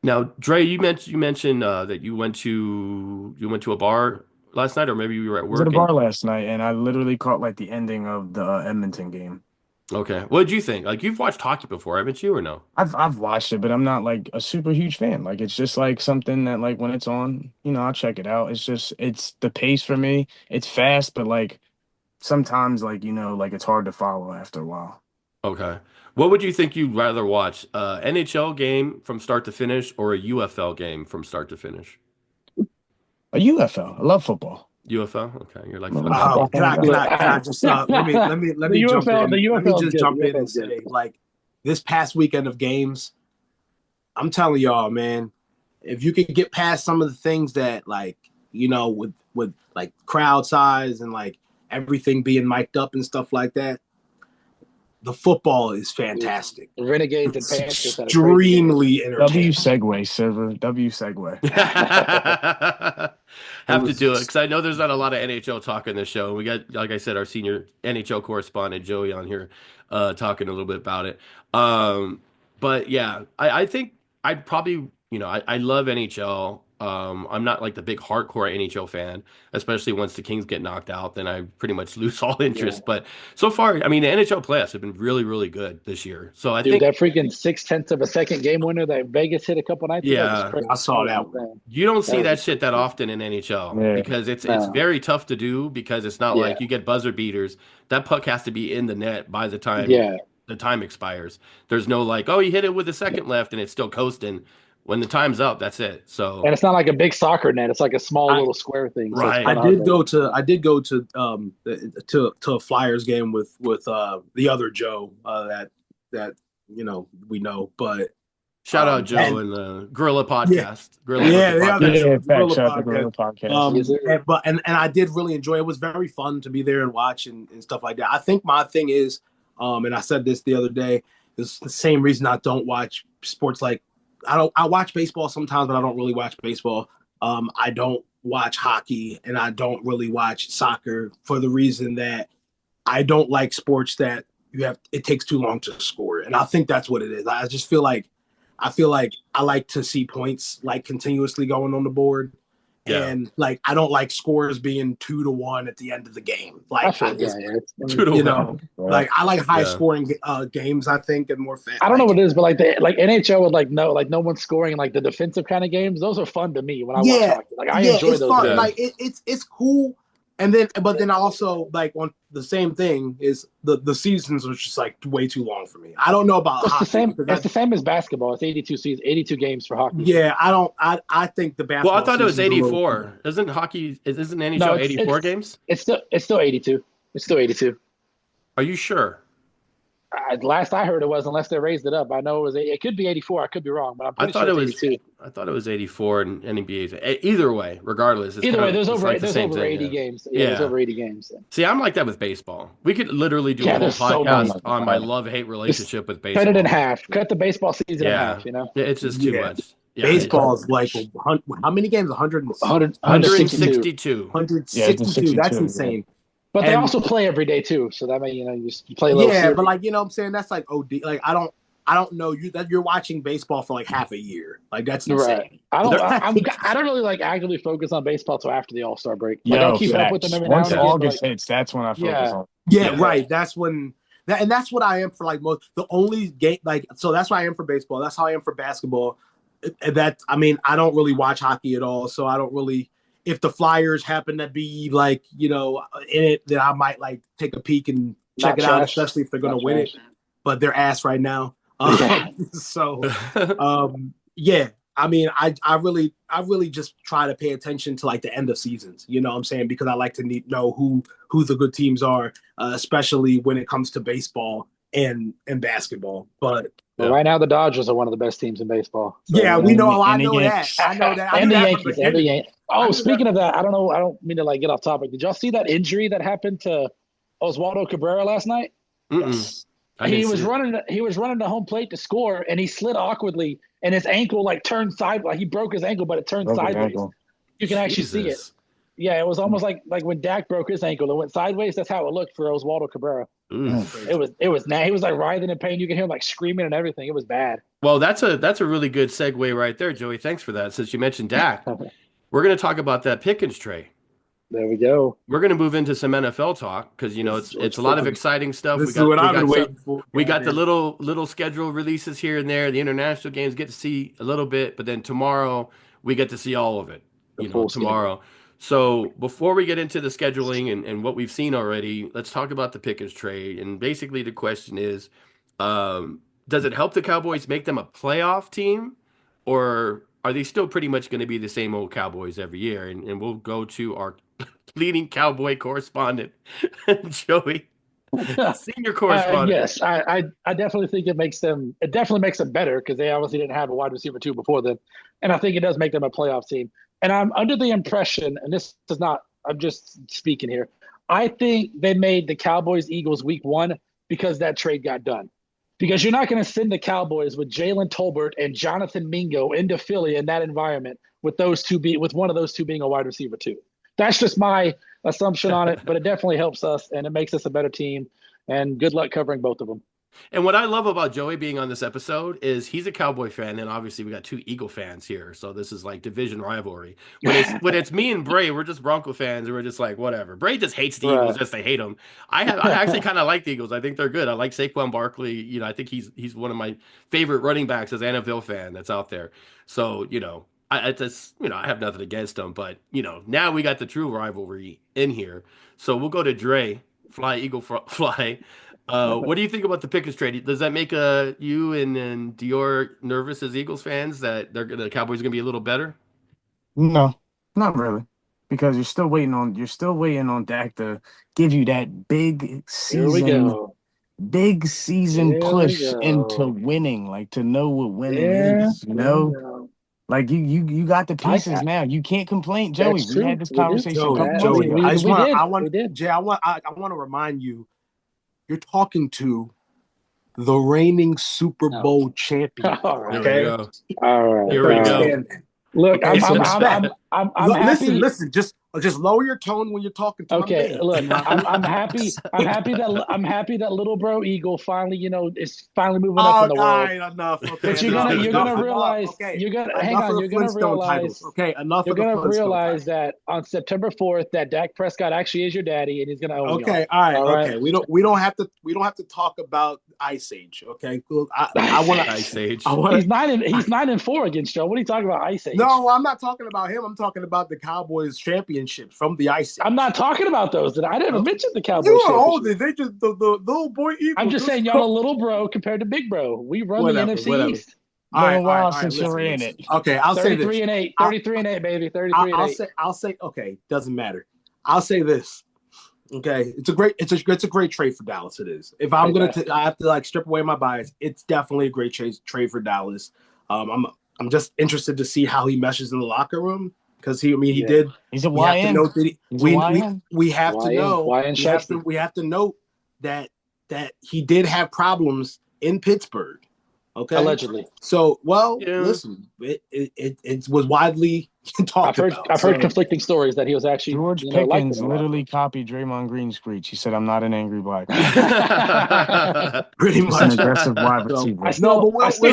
Now, Dre, you mentioned that you went to a bar last night, or maybe you were at I was at a work and bar last night, and I literally caught like the ending of the Edmonton game. okay. What did you think? Like you've watched hockey before, haven't you, or no? I've watched it, but I'm not like a super huge fan. Like it's just like something that like when it's on, I'll check it out. It's the pace for me. It's fast, but like sometimes like like it's hard to follow after a while. Okay. What would you think you'd rather watch? NHL game from start to finish or a UFL game from start to finish? A UFL. I love football. UFL? Okay, you're like I'm a fuck little that. football fan, bro. Can I just let The me jump UFL, in. the Let me UFL is just good. The jump in UFL and is good. say, like, this past weekend of games, I'm telling y'all, man, if you could get past some of the things that, like, with like crowd size and like everything being mic'd up and stuff like that, the football is fantastic. Renegades and It's Panthers had a crazy game. extremely W entertaining. segue server. W segue. It Have to do it was because I know there's not a lot of NHL talk in the show. We got, like I said, our senior NHL correspondent Joey on here talking a little bit about it. Um, but yeah, I think I'd probably, I love NHL. I'm not like the big hardcore NHL fan, especially once the Kings get knocked out, then I pretty much lose all Yeah. interest. But so far, I mean, the NHL playoffs have been really, really good this year. So I Dude, think, that freaking 6/10 of a second game winner that Vegas hit a couple nights ago was yeah. crazy. I saw that Oh, one. man. You don't That see was that shit that insane. often in NHL Yeah. because it's No. very tough to do because it's not Yeah. like you get buzzer beaters. That puck has to be in the net by the time Yeah. the time expires. There's no like, oh, you hit it with a second left and it's still coasting. When the time's up, that's it. So, And it's not like a big soccer net. It's like a small I little square thing. So it's right. kind of hard to. I did go to a Flyers game with the other Joe that we know, but Shout out Joe And and the Gorilla yeah, Podcast. Gorilla yeah, Rookie yeah, Podcast. Yeah, the fact. Gorilla Shout out to Podcast. Gorilla Podcast. Yes, sir. And I did really enjoy it. It was very fun to be there and watch and stuff like that. I think my thing is, and I said this the other day, is the same reason I don't watch sports. Like I watch baseball sometimes, but I don't really watch baseball. I don't watch hockey and I don't really watch soccer for the reason that I don't like sports that it takes too long to score. And I think that's what it is. I just feel like I like to see points like continuously going on the board. Yeah. And like I don't like scores being 2-1 at the end of the game. Like I feel it's 2-1. you know, like I like high Yeah. scoring games. I think and more fast. I don't know what it is, but like the NHL would like no one's scoring like the defensive kind of games. Those are fun to me when I watch hockey. Like I enjoy it's those fun. games. Like it's cool. And then, but then I also like on the same thing is the seasons was just like way too long for me. I don't know about It's hockey. the same. It's the same as basketball. It's 82 seasons, 82 games for hockey. Yeah, I don't. I think the basketball. Well, I thought it was season's a little- 84. Isn't NHL No, 84 games? It's still 82. It's still 82. Are you sure? Last I heard it was, unless they raised it up. I know it could be 84. I could be wrong, but I'm I pretty thought sure it it's was 82. I thought it was 84 and NBA. Either way, regardless. It's Either kind way, of- there's it's over like the there's same over thing, 80 yeah. games. Yeah, there's Yeah. over 80 games. See, I'm like that with baseball. We could literally do Yeah, a whole there's so many. podcast on my love-hate relationship with baseball. Cut it in half. Cut the baseball season in Yeah. half. You know, Yeah, it's just too Yeah. much. Yeah, Baseball is like how many games? 162. 162. 162. That's 62, insane. But they And- also play every day too. So that means you play a little. Yeah, series. but like you know what I'm saying, that's like OD. Like I don't know that you're watching baseball for like half a year. Like that's insane. Right. I don't really like actively focus on baseball till after the All-Star break. Like Yo, I'll keep up with them every now once and again. August Like, hits, that's when I focus Yeah. on. Yeah, Yeah. right. That's when and that's what I am for like most the only game like so that's why I am for baseball. That's how I am for basketball. That I mean, I don't really watch hockey at all, so I don't really if the Flyers happen to be like, you know, in it, then I might like take a peek and check Not it out, trash. especially if they're gonna Not win it. trash. But they're ass right now. Yeah. So yeah. I mean, I really just try to pay attention to like the end of seasons, you know what I'm saying? Because I like to know who the good teams are, especially when it comes to baseball and basketball. But Well, right now the Dodgers are one of the best teams in baseball. So, yeah, and we the- know. I and the know that. Yankees. I know that. I and knew the that from Yankees. the And the beginning. Yankees. I Oh, knew speaking of that, I don't mean to like get off topic. Did y'all see that injury that happened to Oswaldo Cabrera last night? Mm-mm. I He didn't was see it. running to home plate to score, and he slid awkwardly, and his ankle like turned sideways. Like he broke his ankle, but it turned Broke his sideways. ankle. You can actually see it. Jesus. Yeah, it was almost like when Dak broke his ankle, it went sideways. That's how it looked for Oswaldo Cabrera. Oof. It was he was like writhing in pain. You can hear him like screaming and everything. It was bad. Well, that's a really good segue right there, Joey. Thanks for that. Since you mentioned Dak, we're going to talk about that Pickens trade. There we go. We're going to move into some NFL talk because you know it's a lot of exciting stuff. This is what I've been waiting for. We got the little schedule releases here and there. The international games get to see a little bit, but then tomorrow we get to see all of it. The You know, full tomorrow. So before we get into the scheduling and what we've seen already, let's talk about the Pickens trade. And basically the question is, does it help the Cowboys make them a playoff team, or are they still pretty much going to be the same old Cowboys every year? And we'll go to our leading Cowboy correspondent, Joey, senior correspondent. Yes, I definitely think it definitely makes them better because they obviously didn't have a wide receiver 2 before then. And I think it does make them a playoff team. And I'm under the impression, and this is not, I'm just speaking here. I think they made the Cowboys Eagles week 1 because that trade got done. Because you're not going to send the Cowboys with Jalen Tolbert and Jonathan Mingo into Philly in that environment with one of those two being a wide receiver 2. That's just my assumption on it, but it definitely helps us and it makes us a better team. And good luck covering both of them. And what I love about Joey being on this episode is he's a Cowboy fan, and obviously we got 2 Eagle fans here, so this is like division rivalry. When it's me and Bray, we're just Bronco fans, and we're just like whatever. Bray just hates the Eagles, just they hate them. I actually kind of like the Eagles. I think they're good. I like Saquon Barkley. You know, I think he's one of my favorite running backs as an NFL fan that's out there. So you know, I have nothing against them, but you know, now we got the true rivalry in here. So we'll go to Dre, Fly Eagle Fly. What do you think about the Pickens trade? Does that make you and Dior nervous as Eagles fans that the Cowboys are going to be a little better? No, not really, because you're still waiting on Dak to give you that big Here we season go. big season There we push go. into winning, like to know what winning There is, we go. Like you got the pieces I- now. You can't complain, Joey. That's We true. had this We do. conversation a couple That- months Joey, ago. we did. Jay, I want to remind you, you're talking to the reigning Super Bowl champion. All right. There we Okay, go. All right. Here we go. understand that. Look, Okay, so respect. I'm happy. Listen. Just lower your tone when you're talking to Okay, my man. look, I'm happy. I'm happy that little bro Eagle finally, is finally moving up in the All world. right, enough. Okay, But you're gonna realize you're gonna realize Okay, enough you're of the gonna Flintstone realize titles. that on September 4th that Dak Prescott actually is your daddy and he's gonna own you. Okay, all right, All right? okay. We don't have to talk about Ice Age. Okay, cool. I want Ice Age. He's 9-4 against Joe. What are you talking about, Ice Age? No, I'm not talking about him. I'm talking about the Cowboys championship from the Ice Age. I'm not talking about those. I never mentioned the Cowboys. You are old. championship. They just the little boy Eagle. I'm just saying, y'all a little bro compared to big bro. We run the NFC East. All right, Been a while all right, since you're in listen. it. Okay, I'll say this. 33-8, 33-8, baby, 33-8. I'll say. Okay, doesn't matter. I'll say this. Okay, it's a great trade for Dallas. It is. If I'm I have to strip away my bias. It's definitely a great trade for Dallas. I'm just interested to see how he meshes in the locker room because he did. He's a We have to YN. note that we have to YN, know. YN We have to note that he did have problems in Pittsburgh. Okay, Allegedly. So, Yeah. listen, it was widely talked about. I've heard conflicting stories that he was actually George liked Pickens him a lot. literally copied Draymond Green's screech. He said, "I'm not an angry black man." pretty He's much an aggressive wide receiver. I still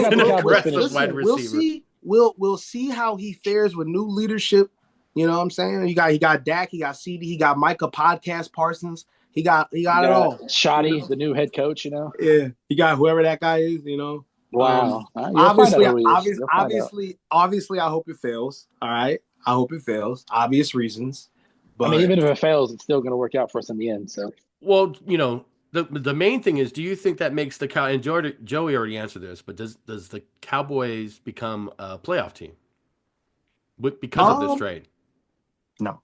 got the Cowboys aggressive finish. wide receiver. We'll see how he fares with new leadership. You know what I'm saying? He got Dak, he got CD, he got Micah Podcast Parsons. He got it all. Shoddy, the new head coach. Yeah, he got whoever that guy is. Wow. Obviously, I hope it fails. All right, I hope it fails. Obvious reasons. But even if it fails, it's still going to work out for us in the end. So, well, the main thing is, do you think that makes the and Joey already answered this, but does the Cowboys become a playoff team because of this trade? No.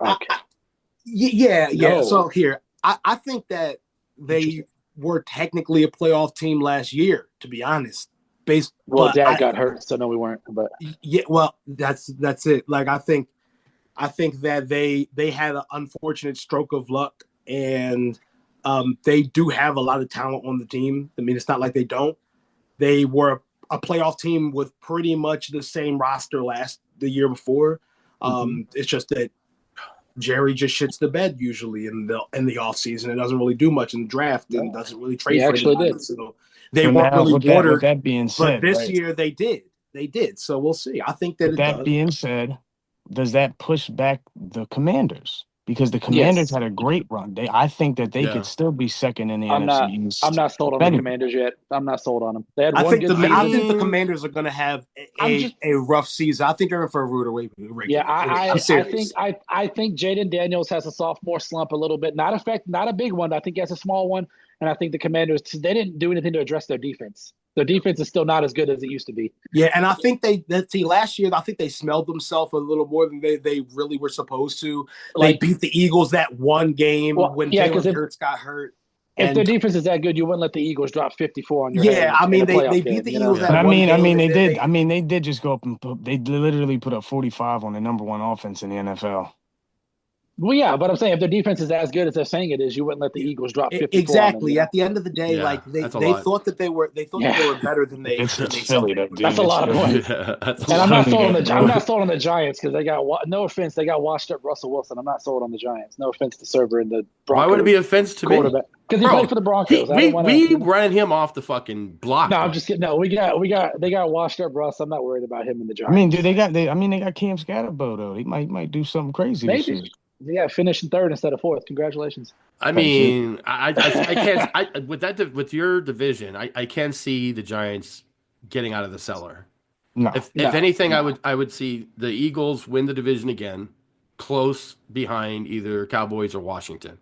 okay. Yeah. No. So here, I think that they were technically a playoff team last year, to be honest. Dad got hurt, so no, we weren't. But yeah, well, that's it. I think that they had an unfortunate stroke of luck, and they do have a lot of talent on the team. I mean, it's not like they don't. They were a playoff team with pretty much the same roster the year before. It's just that Jerry just shits the bed usually in the offseason and doesn't really do much in the draft and doesn't really trade for anybody. So they weren't really watered. With that being said, but this year they did. They did. So we'll see. I think that being said, does that push back the Commanders? Because the Commanders had a great run. I think that they could still be second in the NFC East. I'm not sold on the Commanders yet. I'm not sold on them. They had I think the Commanders are going to have a rough season. I think they're in for a rude awakening. Yeah, I think Jaden Daniels has a sophomore slump a little bit. Not a big one. I think he has a small one. And I think the Commanders, they didn't do anything to address their defense. Their defense is still not as good as it used to be. Yeah, and I think last year, I think they smelled themselves a little more than they really were supposed to. They beat the Eagles that one game when Jalen Hurts got hurt. If their defense is that good, you wouldn't let the Eagles drop 54 on your head. Yeah, I mean, they beat the Eagles that one game. They did. I mean, they did just go up and they literally put up 45 on the number one offense in the NFL. Well, yeah, but I'm saying if their defense is as good as they're saying it is, you wouldn't let the Eagles drop 54. Exactly. At the end of the day, they thought that they were better than they. It's Philly, that's a lot of points. Yeah, and I'm not sold on the Giants because they got no offense, they got washed up Russell Wilson. I'm not sold on the Giants. No offense to Server and the Broncos. Why would it be offense to me? Because he played for the Broncos. We ran him off the fucking block. No, I'm just kidding. No, they got washed up Russ. I'm not worried about him in the Giants. I mean, dude, they got Cam Scatterbo though. He might do something crazy this year. Yeah, finishing third instead of fourth. Congratulations. I mean, I can't. With your division, I can't see the Giants getting out of the cellar. No. If anything, I would see the Eagles win the division again, close behind either Cowboys or Washington.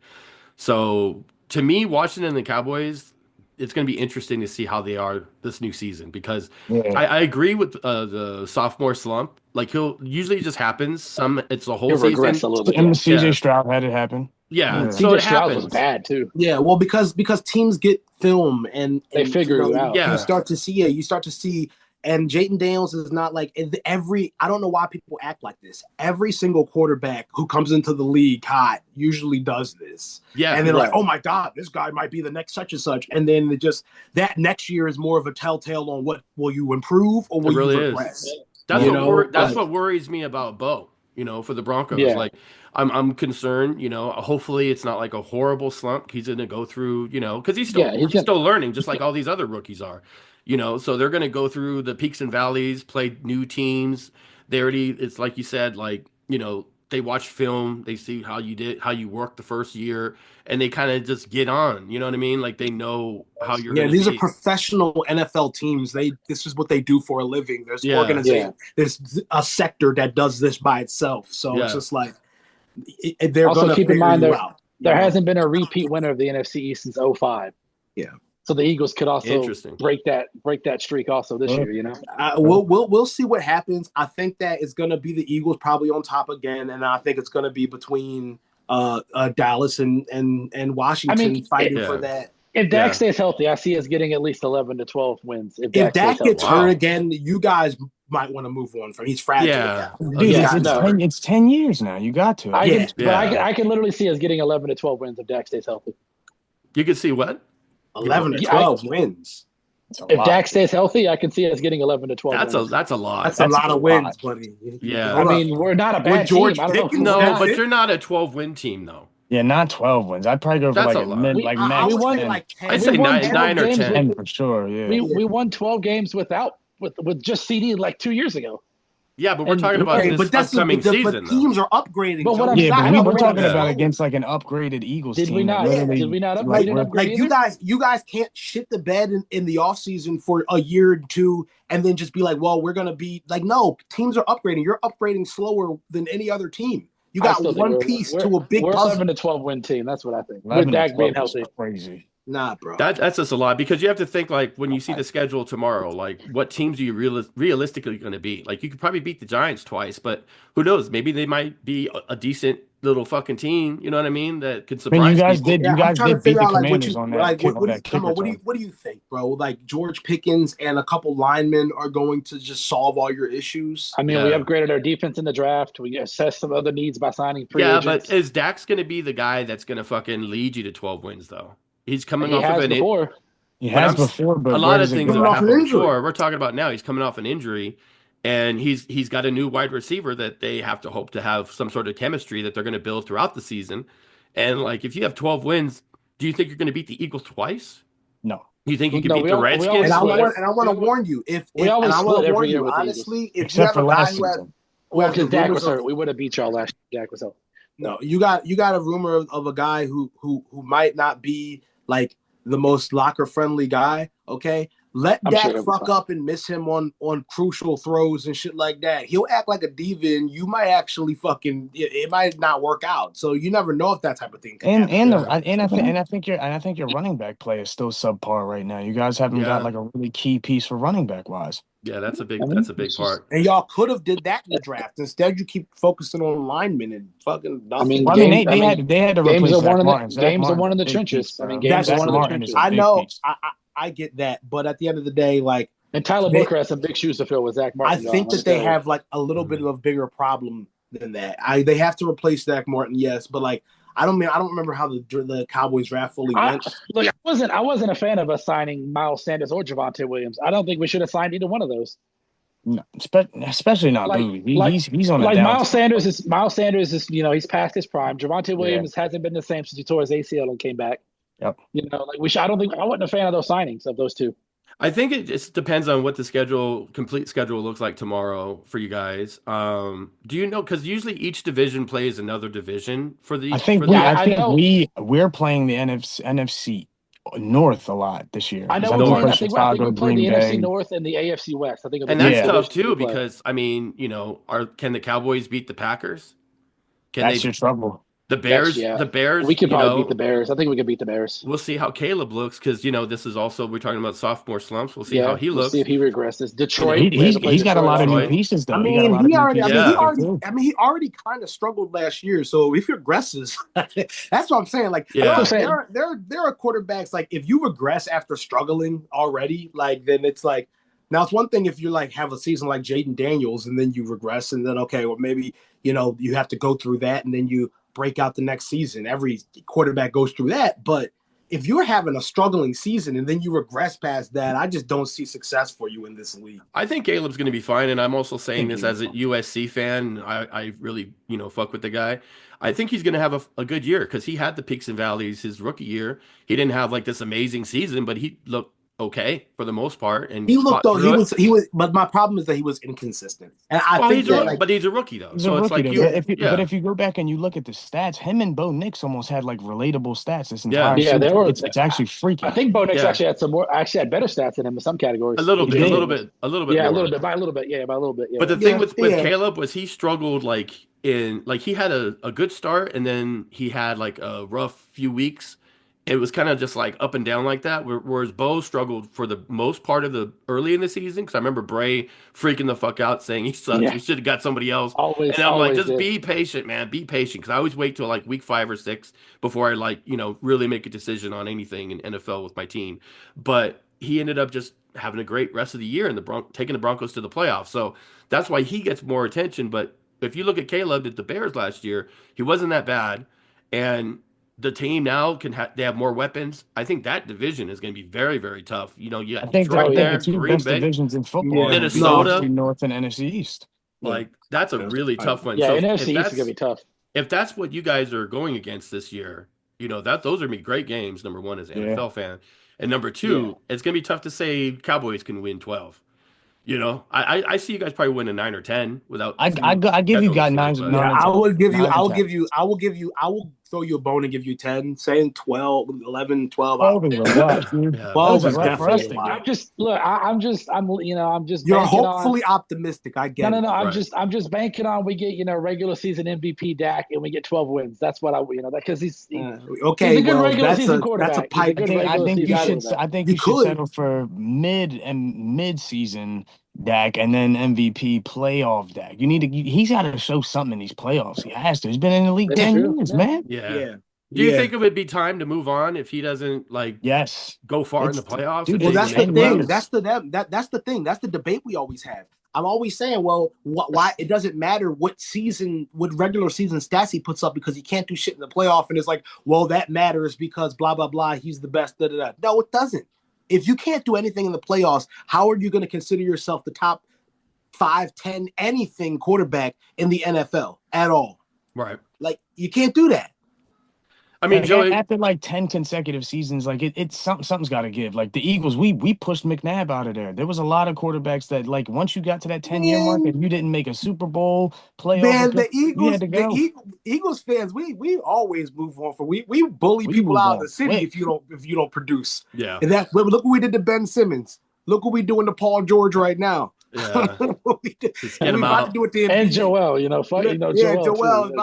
So to me, Washington and the Cowboys, it's going to be interesting to see how they are this new season because I agree with the sophomore slump. Usually it just happens. It's the whole season. Regress a little bit. And CJ Stroud had it happen. Yeah, Yeah. so it CJ Stroud was happens. bad too. Yeah, well, because teams get film and They figure you out. Yeah. You start to see, and Jayden Daniels is not like I don't know why people act like this. Every single quarterback who comes into the league hot usually does this. Yeah. And they're Right. like, oh my God, this guy might be the next such and such. And then that next year is more of a telltale on what will you improve or will really you is. regress. That's You what know? that's what worries me about Bo, for the Broncos. Yeah. Like I'm concerned, hopefully it's not like a horrible slump he's going to go through, cuz he's still learning just like all these other rookies are. So they're going to go through the peaks and valleys, play new teams. It's like you said, like, they watch film, they see how you worked the first year, and they kind of just get on, you know what I mean? Like they know how you're going to these are professional NFL teams. This is what they do for a living. There's organization, there's a sector that does this by itself. So it's just like they're also going to keep in figure mind you out. There hasn't been a repeat winner of the NFC East since 2005. Yeah. So the Eagles could also break that streak also this year, We'll see what happens. I think that it's going to be the Eagles probably on top again, and I think it's going to be between Dallas and Washington fighting for that. If Dak stays healthy, I see us getting at least 11 to 12 wins. If Dak gets hurt again, you guys might want to move on from. He's fragile. Yeah. Dude, it's 10 years now. You got to. I can literally see us getting 11 to 12 wins if Dak stays healthy. You can see what? 11 to 12 wins. If Dak stays healthy, I can see us getting 11 to 12 wins. That's a lot. That's a lot of wins, buddy. Yeah. I mean, we're not a bad team. I don't know. No, but you're not a 12-win team, though. Yeah, not 12 wins. I'd probably go for max. We won 10. I'd say 9 or 10 for sure. Yeah, we won 12 games with just CD like 2 years ago. Yeah, but we're talking about this upcoming season. But teams are upgrading. But we're talking about against like an upgraded Eagles team. Did we not upgrade? You guys can't shit the bed in the offseason for a year or two and then just be like, well, we're gonna be like, no, teams are upgrading. You're upgrading slower than any other team. You got one piece to a big puzzle. We're 11 to 12 win team. That's what I think. With Dak being healthy. Crazy. Nah, bro. That's just a lot because you have to think like when you see the schedule tomorrow, like what teams are you realistically going to beat? Like you could probably beat the Giants twice, but who knows? Maybe they might be a decent little fucking team. You know what I mean? That could surprise you guys people. You guys did beat the Commanders on that. What do you think, bro? Like George Pickens and a couple linemen are going to just solve all your issues? I mean, we upgraded our defense in the draft. We assessed some other needs by signing free agents. But is Dax going to be the guy that's going to fucking lead you to 12 wins though? He's coming off of an injury. He has before, but a lot of things have happened before. We're talking about now. He's coming off an injury, and he's got a new wide receiver that they have to hope to have some sort of chemistry that they're going to build throughout the season. And like, if you have 12 wins, do you think you're going to beat the Eagles twice? No. You think you can beat the Redskins? And I want to warn you, honestly, if you have a guy because Dak was hurt, we would have beat y'all last year. Dak was hurt. No, you got a rumor of a guy who might not be like the most locker friendly guy. Okay, let Dak fuck up and miss him on crucial throws and shit like that. He'll act like a diva, and you might actually it might not work out. So you never know if that type of thing can happen. I think your running back play is still subpar right now. You guys haven't got like a really key piece for running back wise. Yeah, that's a big part. And y'all could have did that in the draft. Instead, you keep focusing on linemen and fucking nothing. They had to replace Zach Martin. Games are one in the trenches. Games are one in the trenches. I know. I get that, but at the end of the day, like, and Tyler Booker has some big shoes to fill with Zach Martin. I think that they have like a little bit of a bigger problem than that. They have to replace Zach Martin, yes, but like I don't remember how the Cowboys draft fully went. Look, I wasn't a fan of us signing Miles Sanders or Javonte Williams. I don't think we should have signed either one of those. No, especially not Bowie. He's on like down. Miles Sanders is he's past his prime. Javonte Williams hasn't been the same since he tore his ACL and came back. Yep. I wasn't a fan of those signings of those two. I think it just depends on what the complete schedule looks like tomorrow for you guys. Do you know? Because usually each division plays another division for the. We're playing the NFC North a lot this year. I know. I think we play the NFC North and the AFC West. I think, and that's tough too because I mean, can the Cowboys beat the Packers? That's your trouble. The Bears, we could you probably know, beat the Bears. I think we could beat the Bears. we'll see how Caleb looks because, this is also, we're talking about sophomore slumps. We'll see Yeah, how he we'll see looks. if he regresses. Detroit, He, we have to play he's got a Detroit lot of new also. pieces though. I He got a mean, lot of new pieces. he already kind of struggled last year. So if he regresses, that's what I'm saying. Like, there are quarterbacks, like, if you regress after struggling already, like, then it's like, now it's one thing if you like have a season like Jaden Daniels and then you regress and then, okay, well, maybe, you have to go through that and then you break out the next season. Every quarterback goes through that. But if you're having a struggling season and then you regress past that, I just don't see success for you in this league. I think Caleb's going to be fine, and I'm also saying this as a USC fan. I really, fuck with the guy. I think he's going to have a good year because he had the peaks and valleys his rookie year. He didn't have like this amazing season, but he looked okay for the most part. And he looked though he was. But my problem is that he was inconsistent. And I think but he's a rookie though. He's a rookie though. But if you go back and you look at the stats, him and Bo Nix almost had like relatable stats this entire season. It's actually freaking. I think Bo Nix actually had better stats than him in some categories. A little bit. Yeah, by a little bit. Yeah. But the thing with Caleb was he struggled he had a good start and then he had like a rough few weeks. It was kind of just like up and down like that, whereas Bo struggled for the most part of the early in the season. Because I remember Bray freaking the fuck out saying he sucks. We should have got somebody else. And I'm like, just be patient, man. Be patient. Because I always wait till like week 5 or 6 before I really make a decision on anything in NFL with my team. But he ended up just having a great rest of the year and taking the Broncos to the playoffs. So that's why he gets more attention. But if you look at Caleb at the Bears last year, he wasn't that bad, and the team now they have more weapons. I think that division is going to be very, very tough. You got Detroit there, the two Green best Bay, divisions in football, Minnesota, North and NFC East. That's a really tough one. Yeah, so NFC East is going to be tough. If that's what you guys are going against this year, those are going to be great games. Number one, as an NFL fan, and number two, it's going to be tough to say Cowboys can win 12. I see you guys probably winning 9 or 10 without. I give you guys 9. I will throw you a bone and give you 10. Saying 12, 11, 12. 12 is a lot, dude. 12 is definitely. You're hopefully optimistic. I get it. No. I'm just banking on we get regular season MVP Dak and we get 12 wins. That's what because he's okay. He's a good regular season quarterback. That's a pipe. I think you should settle for mid season Dak and then MVP playoff Dak. He's got to show something in these playoffs. He has to. He's been in the league 10 years, man. Yeah. Do you think it would be time to move on if he doesn't go far in the playoffs? Dude, well, that's the thing. That's the thing. That's the debate we always have. I'm always saying, well, why it doesn't matter what regular season stats he puts up because he can't do shit in the playoff, and it's like, well, that matters because blah blah blah. He's the best. Da, da, da. No, it doesn't. If you can't do anything in the playoffs, how are you going to consider yourself the top 5, 10, anything quarterback in the NFL at all? Right. Like, you can't do that. I mean, Joey, after like 10 consecutive seasons, like it's something's got to give. Like the Eagles, we pushed McNabb out of there. There was a lot of quarterbacks that like once you got to that 10-year mark and you didn't make a Super Bowl playoff, man, the Eagles fans, we always move on for we bully people out of the city if you don't produce. Yeah, and look what we did to Ben Simmons. Look what we doing to Paul George right now. Yeah, we about to do it to and Joel, Joel about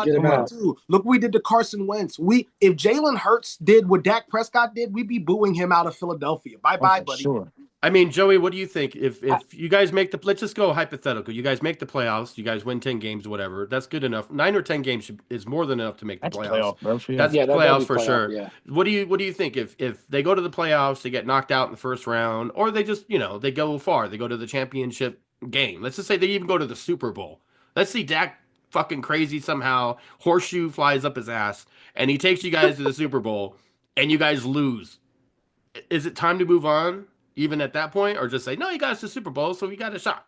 to do it too. Look what we did to Carson Wentz. If Jalen Hurts did what Dak Prescott did, we'd be booing him out of Philadelphia. Bye, buddy. Sure. I mean, Joey, what do you think? If you guys make let's just go hypothetical. You guys make the playoffs. You guys win 10 games, whatever. That's good enough. 9 or 10 games is more than enough to make the playoffs. That's playoffs for sure. Yeah. What do you think? If they go to the playoffs, they get knocked out in the first round, or they just they go far, they go to the championship game. Let's just say they even go to the Super Bowl. Let's see Dak fucking crazy somehow. Horseshoe flies up his ass, and he takes you guys to the Super Bowl, and you guys lose. Is it time to move on? Even at that point, or just say, no, you got us to Super Bowl, so we got a shot.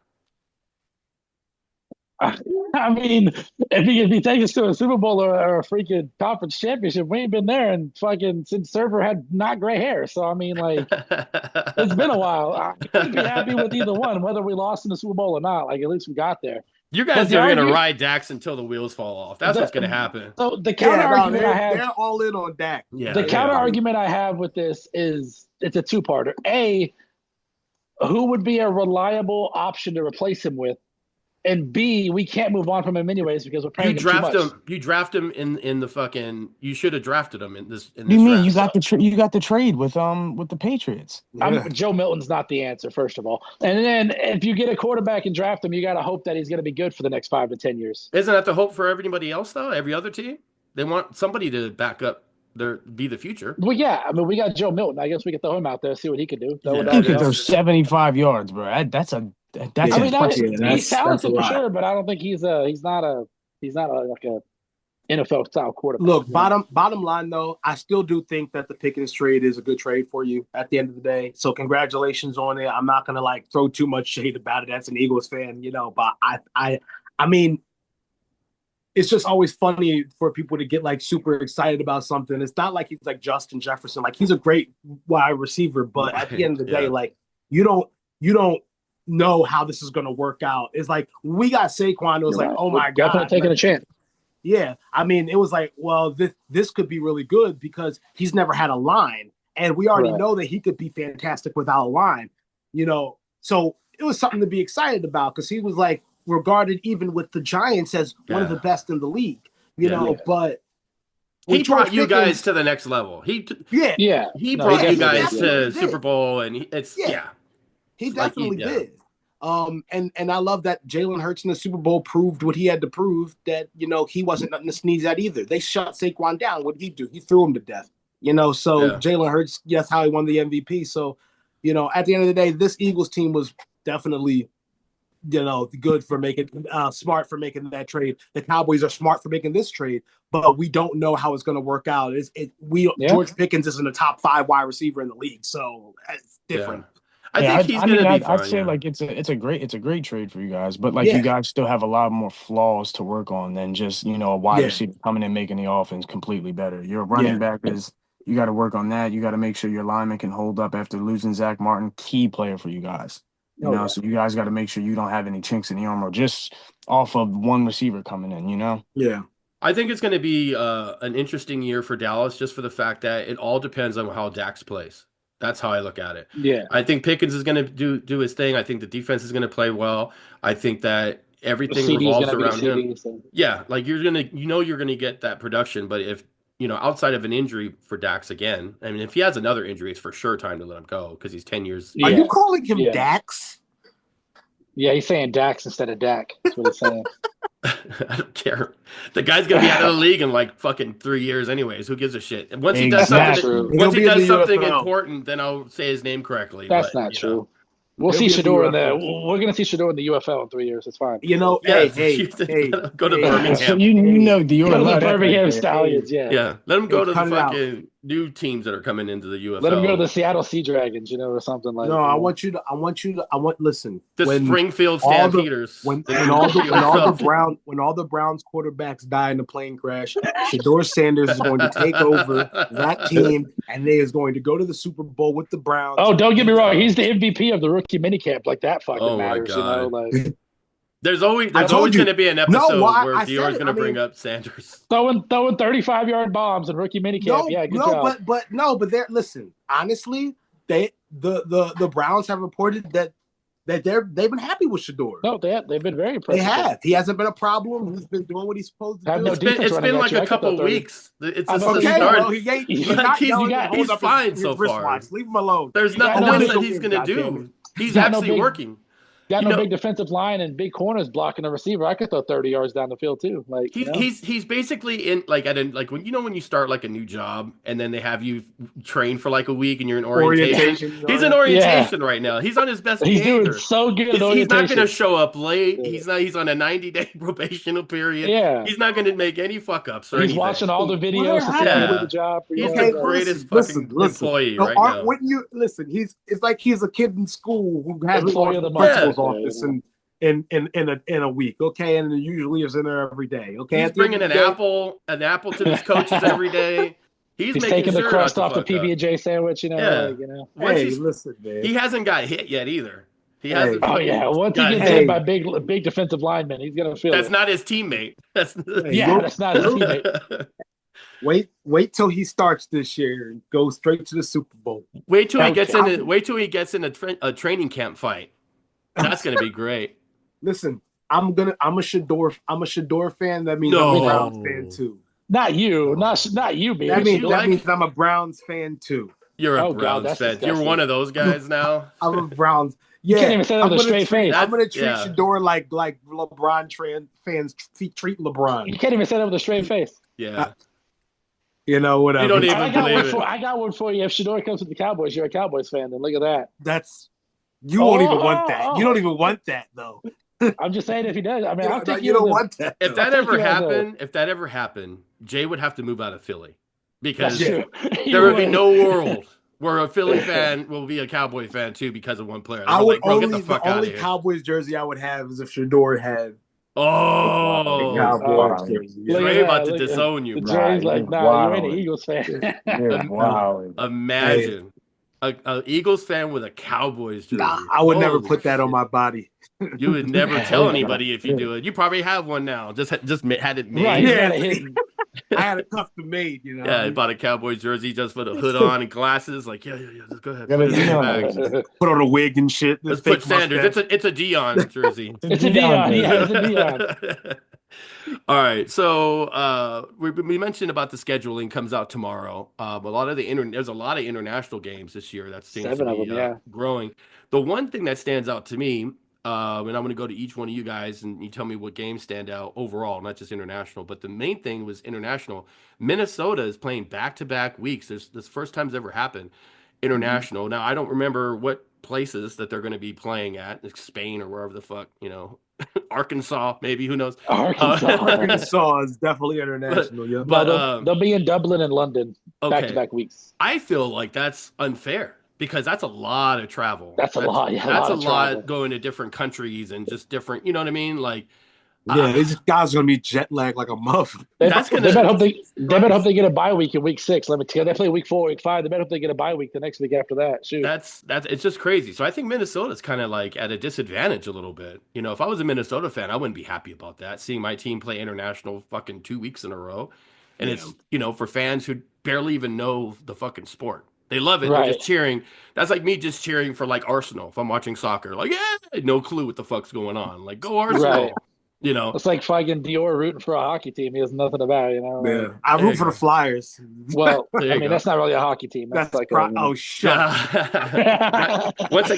I mean, if he takes us to a Super Bowl or a freaking conference championship, we ain't been there and fucking since Server had not gray hair. So I mean, like, it's been a while. I'd be happy with either one, whether we lost in the Super Bowl or not. Like, at least we got there. You guys are going to ride Dax until the wheels fall off. That's what's going to happen. So the counter argument I have, they're all in on Dak. Yeah, the counter argument I have with this is it's a two-parter. A, who would be a reliable option to replace him with? and B, we can't move on from him anyways because we're paying You him too much. draft him in the fucking. You should have drafted him in this. What do you mean? You draft. got you got the trade with the Patriots. Yeah. Joe Milton's not the answer, first of all. And then if you get a quarterback and draft him, you got to hope that he's going to be good for the next 5 to 10 years. Isn't that the hope for everybody else though? Every other team, they want somebody to back up be the future. Well, yeah, I mean, we got Joe Milton. I guess we could throw him out there, see what he could do. He could throw 75 yards, bro. That's impressive. He's talented for sure, but I don't think he's not like a NFL style quarterback. Look, bottom line though, I still do think that the Pickens trade is a good trade for you at the end of the day. So congratulations on it. I'm not gonna like throw too much shade about it as an Eagles fan, but I mean, it's just always funny for people to get like super excited about something. It's not like he's like Justin Jefferson. Like he's a great wide receiver, but at the end of the day, like you don't know how this is gonna work out. It's like we got Saquon. It was like, oh my God, definitely taking a chance. Yeah, I mean, it was like, well, this could be really good because he's never had a line, and we already know that he could be fantastic without a line, So it was something to be excited about because he was like regarded even with the Giants as one of the best in the league, But he brought you guys to the next level. He brought you guys to Super Bowl, and he definitely did. And I love that Jalen Hurts in the Super Bowl proved what he had to prove, that he wasn't nothing to sneeze at either. They shut Saquon down. What did he do? He threw him to death. Jalen Hurts, that's how he won the MVP. So, at the end of the day, this Eagles team was definitely good for making smart for making that trade. The Cowboys are smart for making this trade, but we don't know how it's going to work out. George Pickens isn't a top 5 wide receiver in the league, so it's different. Yeah. I think he's going to be fine. I'd say like it's a great trade for you guys, but like you guys still have a lot more flaws to work on than just a wide receiver coming and making the offense completely better. Your running back is, you got to work on that. You got to make sure your lineman can hold up after losing Zach Martin, key player for you guys. So you guys got to make sure you don't have any chinks in the armor just off of one receiver coming in. Yeah. I think it's going to be an interesting year for Dallas, just for the fact that it all depends on how Dax plays. That's how I look at it. Yeah. I think Pickens is going to do his thing. I think the defense is going to play well. I think that everything revolves around him. Yeah, like you're going to get that production, but if outside of an injury for Dax again, I mean, if he has another injury, it's for sure time to let him go because he's 10 years. Are you calling him Dax? Yeah, he's saying Dax instead of Dak. That's what he's saying. I don't care. The guy's gonna be out of the league in like fucking 3 years, anyways. Who gives a shit? And once he does something important, then I'll say his name correctly. That's not true. We'll see Shador in the. We're gonna see Shador in the UFL in 3 years. It's fine. Hey, go to Birmingham. So the Birmingham Stallions. Yeah. Let him go to the fucking new teams that are coming into the UFL. Let him go to the Seattle Sea Dragons, or something like. No, that. Listen. The Springfield Stampeders. When all the Browns quarterbacks die in the plane crash, Shador Sanders is going to take over that team, and they is going to go to the Super Bowl with the Browns. Oh, don't get me wrong. He's the MVP of the rookie minicamp. Like that fucking matters, Like. There's always going to be an episode where Dior's going to bring up Sanders throwing 35-yard bombs in rookie minicamp. Good job. But listen. Honestly, the Browns have reported that they've been happy with Shador. No, they've been very impressed. They have. He hasn't been a problem. He's been doing what he's supposed to do. It's been like a couple weeks. It's okay. Well, he's fine so far. Leave him alone. There's nothing else that he's going to do. He's actually working. Got no big defensive line and big corners blocking a receiver. I could throw 30 yards down the field too. Like he's basically in like when you start like a new job and then they have you train for like a week and you're in orientation. He's in orientation right now. He's on his best behavior. Doing so good. He's not going to show up late. Yeah. He's on a 90-day probational period. Yeah. He's not going to make any fuck ups or he's anything. Watching all the videos to see how to do the job. He's the greatest employee right now. It's like he's a kid in school who has the principal's office in a week, okay, and it usually is in there every day, okay. He's bringing an apple to his coaches every day. He's taking the crust off the PB&J sandwich, Hey, listen, man. He hasn't got hit yet either. He hasn't. Oh yeah, once he gets hit by big defensive linemen, he's gonna feel. That's not his teammate. That's not his teammate. Wait till he starts this year and go straight to the Super Bowl. Wait till he gets in a training camp fight. That's going to be great. Listen, I'm a Shador fan. That means I'm a No. Browns fan too. Not you, Oh. not you, baby. That means I'm a Browns fan too. You're a Oh, God, Browns that's fan. You're disgusting. one of those guys now. I'm a Browns. You Yeah, can't even say that with a straight face. I'm gonna treat Yeah. Shador like LeBron fans treat LeBron. You can't even say that with a straight face. Yeah. You know, whatever. You don't even I got believe one it. for I got one for you. If Shador comes with the Cowboys, you're a Cowboys fan. Then look at that. You won't even want that. You don't even want that though. I'm just saying if he does. I mean, I'll take you don't as a- want that. If though. that ever happened, Jay would have to move out of Philly because That's true. there would be no world where a Philly fan will be a Cowboy fan too because of one player. I would like, bro, get only the fuck the out only of here. Cowboys jersey I would have is if Shador had Oh, Cowboys wow. jersey. Look at Dre that, about to look at- disown you, The bro. Dre's Nah, like, you're nah, you ain't an wild. Eagles fan. You're wild. Imagine a Eagles fan with a Cowboys jersey. Nah, I would never Holy put that on shit. my body. You would never tell anybody if you do it. You probably have one now. Just had it made. Right, Yeah. got it hidden. I had a custom made, you know. Yeah, I bought a Cowboys jersey just for the hood on and glasses. Like, yeah, just go ahead. Got Put a it in your Dion bag. Put on a wig and shit. Let's Fake put Sanders. mustache. It's a Dion jersey. It's a Dion. Yeah, it's a Dion. All right, so we mentioned about the scheduling comes out tomorrow. There's a lot of international games this year that seems 7 to of be them, yeah. growing. The one thing that stands out to me, and I'm going to go to each one of you guys and you tell me what games stand out overall, not just international. But the main thing was international. Minnesota is playing back-to-back weeks. This first time's ever happened. International. Now I don't remember what places that they're going to be playing at, like Spain or wherever the fuck, Arkansas, maybe, who knows? Arkansas is definitely international. Yeah, But they'll be in Dublin and London back-to-back weeks. I feel like that's unfair because that's a lot of travel. That's a lot. Yeah, That's a lot travel. going to different countries and just different. You know what I mean? Like, these guys are gonna be jet lagged like a muff. They better hope they get a bye week in week 6. Let me tell you, they play week 4, week 5. They better hope they get a bye week the next week after that. Shoot, that's it's just crazy. So I think Minnesota's kind of like at a disadvantage a little bit. If I was a Minnesota fan, I wouldn't be happy about that. Seeing my team play international fucking 2 weeks in a row, and it's for fans who barely even know the fucking sport. They love it. Right. They're just cheering. That's like me just cheering for like Arsenal if I'm watching soccer. Like, yeah, no clue what the fuck's going on. Like, go Arsenal. Right. You know, it's like fucking Dior rooting for a hockey team he has nothing about. Yeah, I root for the Flyers. Well, I There you mean, go. that's not really a hockey team. That's like shut up. once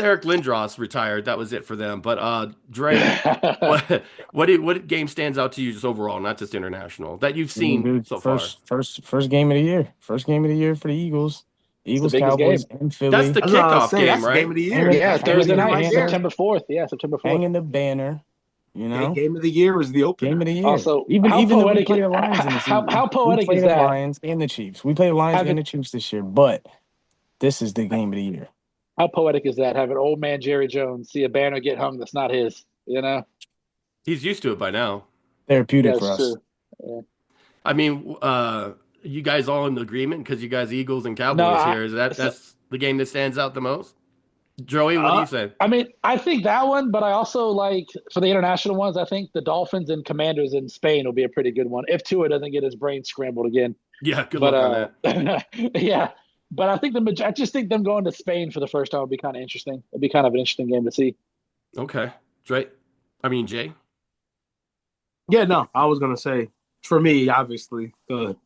Eric Lindros retired, that was it for them. But Dre, what game stands out to you just overall, not just international, that you've seen so far? First game of the year. First game of the year for the Eagles. Eagles, the biggest Cowboys, game. and Philly. That's the kickoff game, that's right? Game of the year. Yeah, Thursday night, Banner. September 4th. Yeah, September 4th. Hanging the banner. Game of the year is the opener. Game of the year. Also, even how though we poetic play is- the Lions in the season. how poetic we play is the that? Lions and the Chiefs. We play the Lions Having- and the Chiefs this year, but this is the game of the year. How poetic is that? Having old man Jerry Jones see a banner get hung that's not his. He's used to it by now. Therapeutic Yeah, for it's us. true. Yeah. I mean, you guys all in agreement because you guys Eagles and Cowboys here. Is that's the game that stands out the most? Joey, what do you say? I mean, I think that one, but I also like for the international ones. I think the Dolphins and Commanders in Spain will be a pretty good one if Tua doesn't get his brain scrambled again. Yeah, good luck on that. Yeah, but I think I just think them going to Spain for the first time would be kind of interesting. It'd be kind of an interesting game to see. Okay, Jay. Yeah, no, I was gonna say for me, obviously the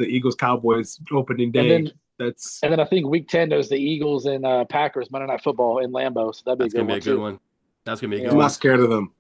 Eagles Cowboys opening day. And then I think week 10 there's the Eagles and Packers Monday Night Football in Lambeau. So that'd be a good one. That's gonna be a good I'm one. not scared of them.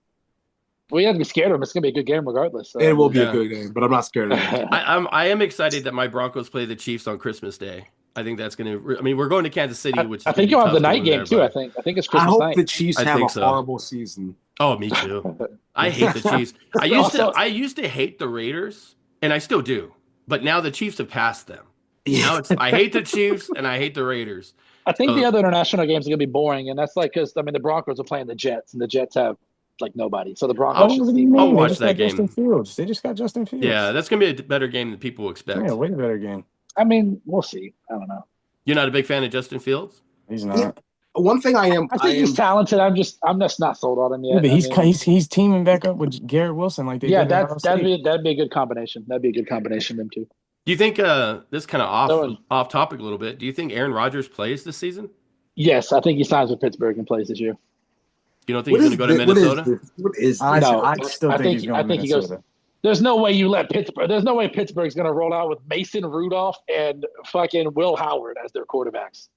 We have to be scared of them. It's gonna be a good game regardless. So. It will be a good game, but I'm not scared of them. I am excited that my Broncos play the Chiefs on Christmas Day. I think that's gonna. I mean, we're going to Kansas City, which I think you'll have the night game too. I think it's Christmas night. I hope the Chiefs have a horrible season. Oh, me too. I hate the Chiefs. I used to hate the Raiders, and I still do. But now the Chiefs have passed them. Now I hate the Chiefs and I hate the Raiders. I think the other international games are gonna be boring, and that's like because the Broncos are playing the Jets, and the Jets have like nobody. So the Broncos. I'll watch that game. Justin Fields. They just got Justin Fields. Yeah, that's gonna be a better game than people expect. Yeah, way better game. I mean, we'll see. I don't know. You're not a big fan of Justin Fields? He's not. Yeah. One thing I am. I think he's talented. I'm just not sold on him yet. Yeah, but he's teaming back up with Garrett Wilson like they did. That'd be a good combination. That'd be a good combination. Them two. Do you think this kind of off topic a little bit? Do you think Aaron Rodgers plays this season? Yes, I think he signs with Pittsburgh and plays this year. You don't think he's going to go to Minnesota? What is this? I still think he's going to think Minnesota. he goes. There's no way you let Pittsburgh. There's no way Pittsburgh's going to roll out with Mason Rudolph and fucking Will Howard as their quarterbacks.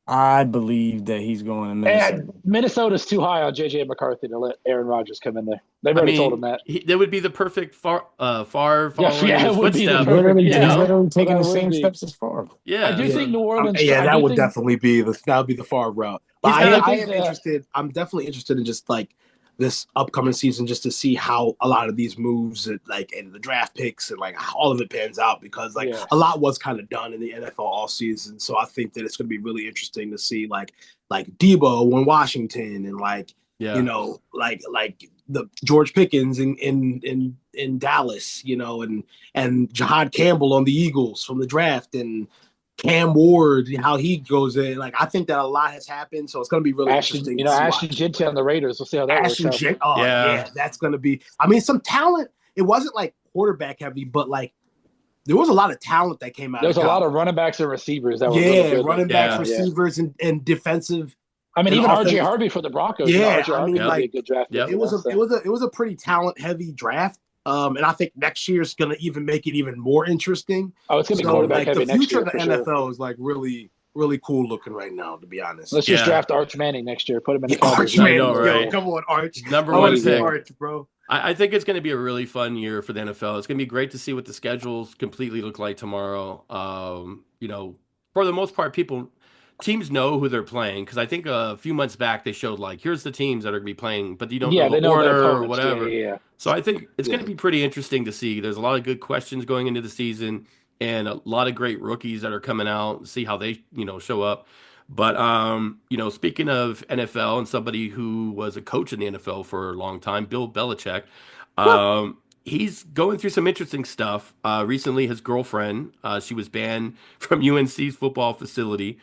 I believe that he's going to Minnesota. And Minnesota's too high on J.J. McCarthy to let Aaron Rodgers come in there. They've already told him that. That would be the perfect far following in his footsteps. He's literally taking the same steps as Favre. Yeah, I do think New Orleans. That would definitely be the Favre route. But I am interested. I'm definitely interested in just like this upcoming season, just to see how a lot of these moves and the draft picks and like all of it pans out, because a lot was kind of done in the NFL all season. So I think that it's going to be really interesting to see like Debo in Washington and the George Pickens in Dallas, and Jahad Campbell on the Eagles from the draft, and Cam Ward, how he goes in. I think that a lot has happened, so it's going to be really interesting. Ashton Jeanty on the Raiders. We'll see how that works out. Yeah, that's going to be. I mean, some talent. It wasn't quarterback heavy, but there was a lot of talent that came out. There's a lot of running backs and receivers that were really good. Running backs, receivers, and defensive. I mean, even RJ Harvey for the Broncos. Yeah, I mean, be a good draft. Yep. It was a pretty talent heavy draft. And I think next year is going to even make it even more interesting. Oh, it's going to be quarterback heavy next year. The future of the NFL is really, really cool looking right now, to be honest. Let's just draft Arch Manning next year. Put him in the Arch Manning, right? Come on, Arch. Number one pick. Arch, bro. I think it's going to be a really fun year for the NFL. It's going to be great to see what the schedules completely look like tomorrow. For the most part, teams know who they're playing, because I think a few months back they showed here's the teams that are going to be playing, but you don't know the order or whatever. Yeah. So I think it's going to be pretty interesting to see. There's a lot of good questions going into the season, and a lot of great rookies that are coming out. See how they show up. But speaking of NFL and somebody who was a coach in the NFL for a long time, Bill Belichick, he's going through some interesting stuff. Recently, his girlfriend, she was banned from UNC's football facility.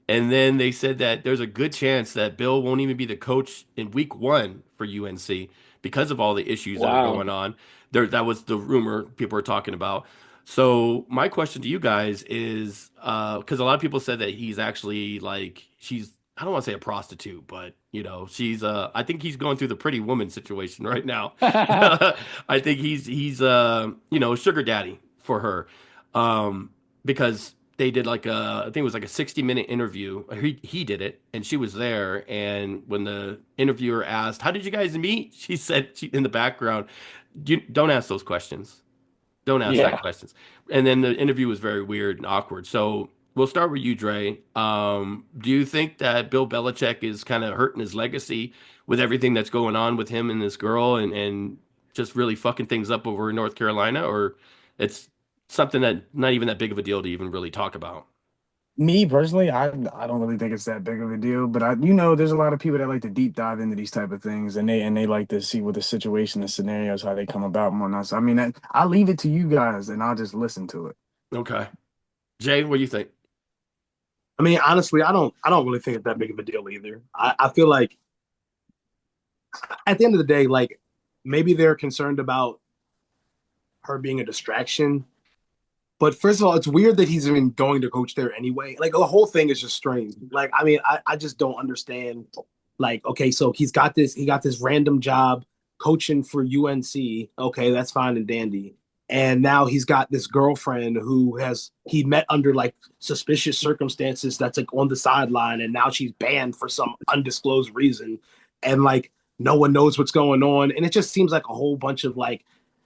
And then they said that there's a good chance that Bill won't even be the coach in week 1 for UNC because of all the issues that are going on. That was the rumor people were talking about. So my question to you guys is, because a lot of people said that he's actually she's, I don't want to say a prostitute, but she's I think he's going through the pretty woman situation right now. I think he's sugar daddy for her, because they did I think it was a 60-minute interview. He did it, and she was there. And when the interviewer asked, "How did you guys meet?" she said, in the background, "Don't ask those questions. Don't ask that questions." And then the interview was very weird and awkward. So we'll start with you, Dre. Do you think that Bill Belichick is kind of hurting his legacy with everything that's going on with him and this girl, and just really fucking things up over in North Carolina, or it's something that not even that big of a deal to even really talk about? Me personally, I don't really think it's that big of a deal, but there's a lot of people that like to deep dive into these type of things, and they like to see what the situation, the scenarios, how they come about and whatnot. So I mean, I'll leave it to you guys, and I'll just listen to it. Okay, Jay, what do you think? I mean, honestly, I don't really think it's that big of a deal either. I feel like at the end of the day, maybe they're concerned about her being a distraction. But first of all, it's weird that he's even going to coach there anyway. The whole thing is just strange. I mean, I just don't understand. Okay, so he got this random job coaching for UNC. Okay, that's fine and dandy. And now he's got this girlfriend who he met under suspicious circumstances that's on the sideline, and now she's banned for some undisclosed reason. And no one knows what's going on. And it just seems like a whole bunch of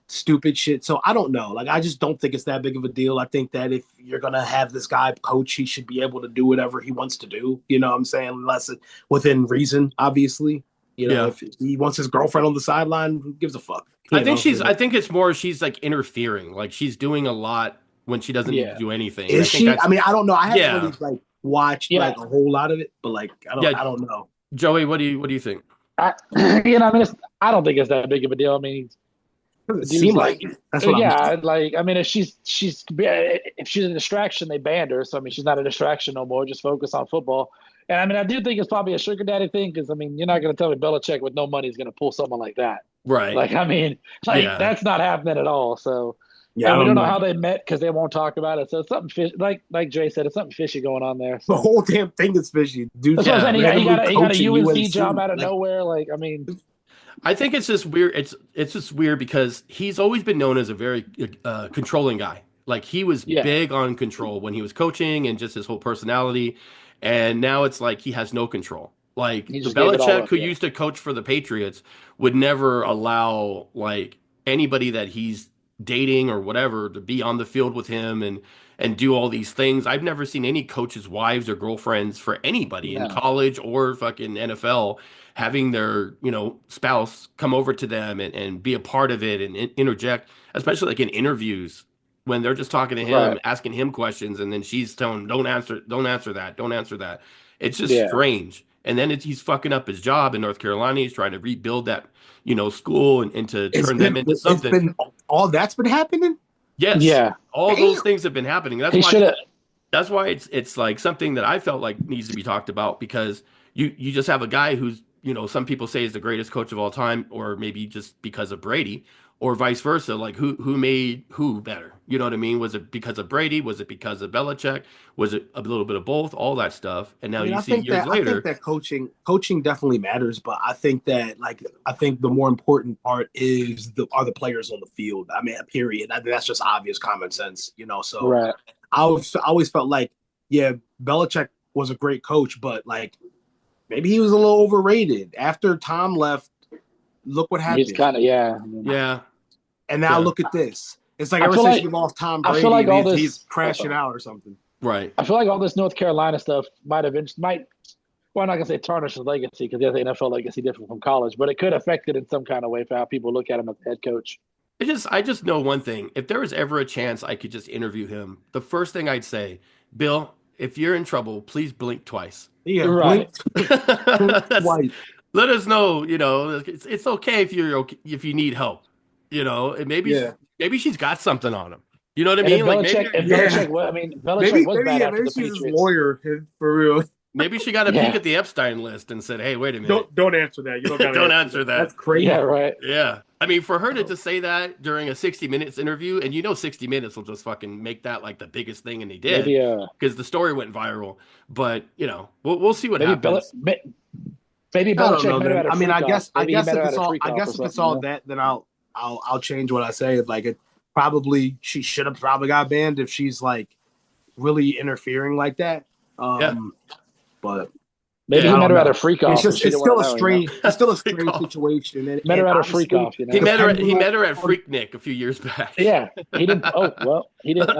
stupid shit. So I don't know. I just don't think it's that big of a deal. I think that if you're going to have this guy coach, he should be able to do whatever he wants to do. You know what I'm saying? Unless it's within reason, obviously. If he wants his girlfriend on the sideline, who gives a fuck? I think it's more she's interfering. She's doing a lot when she doesn't need to do anything. Is she? I mean, I don't know. I haven't really watched a whole lot of it, but I don't know. Joey, what do you think? I I don't think it's that big of a deal. I mean, it seems like it. That's what I mean, if she's a distraction, they banned her. So I mean, she's not a distraction no more. Just focus on football. And I mean, I do think it's probably a sugar daddy thing, because I mean, you're not going to tell me Belichick with no money is going to pull someone like that, right? I mean, that's not happening at all. So Yeah, I And we don't don't know know. how they met because they won't talk about it. So it's something like Jay said, it's something fishy going on there. The So whole damn thing is fishy. Dude, that's what I'm saying. randomly He got a coaching UNC job UNC. out of Like, nowhere. Like, I mean, I think it's just weird. It's just weird because he's always been known as a very controlling guy. Like he was yeah, big on control when he was coaching and just his whole personality. And now it's like he has no control. Like he the just gave it all Belichick up. who Yeah, used to coach for the Patriots would never allow like anybody that he's dating or whatever to be on the field with him and do all these things. I've never seen any coaches' wives or girlfriends for anybody in no, college or fucking NFL having their, spouse come over to them and be a part of it and interject, especially like in interviews when they're just talking to him, right. asking him questions, and then she's telling, don't answer that, don't answer that. It's just Yeah, strange. And then he's fucking up his job in North Carolina. He's trying to rebuild that, school and to turn them into it's something. been all that's been happening. Yes, yeah. all those Damn. things have been happening. He should have. That's why it's like something that I felt like needs to be talked about because you just have a guy who's, some people say is the greatest coach of all time, or maybe just because of Brady, or vice versa. Like who made who better? You know what I mean? Was it because of Brady? Was it because of Belichick? Was it a little bit of both? All that stuff. And I now mean, you see years I think later. that coaching definitely matters, but I think the more important part is the players on the field. I mean, period. I think that's just obvious common sense, So Right. I always felt like, yeah, Belichick was a great coach, but like maybe he was a little overrated. After Tom left, look what He's happened. kind of yeah. Yeah. And now Yeah. look at this. It's like I ever feel since like we lost Tom I feel Brady, like and all he's this. crashing out or something. Right. I feel like all this North Carolina stuff might. Well, I'm not gonna say tarnish his legacy because he has the NFL legacy different from college, but it could affect it in some kind of way for how people look at him as a head coach. I just know one thing. If there was ever a chance I could just interview him, the first thing I'd say, Bill, if you're in trouble, please blink twice. Yeah, Right. blinked That's, twice. let us know, it's okay if if you need help, and Yeah. maybe she's got something on him. You know what I And mean? Like maybe If Yeah. Belichick, I mean, Belichick was bad after Maybe the she's his Patriots. lawyer for real. maybe she got a peek Yeah, at the Epstein list and said, "Hey, wait a minute. Don't answer that. You don't gotta Don't answer answer that. That's that." yeah, crazy. right. Yeah. I mean, for her to just say that during a 60 Minutes interview, and 60 Minutes will just fucking make that like the biggest thing, and they did Maybe because the story went viral. But, we'll see what maybe happens. maybe I don't Belichick know, met her man. at a I mean, freak off. I Maybe he guess met her if at it's a all freak off or all something. that, then I'll change what I say. Like it probably she should have probably got banned if she's like really interfering like that. Yeah. But Maybe Yeah. he I met don't her at a know. freak It's off and just she didn't want to know. it's still a Freak strange off. situation. Met her And at a freak obviously off. He met her. depending He met her at on Freaknik a few years back. Yeah, he didn't. Oh well, he didn't.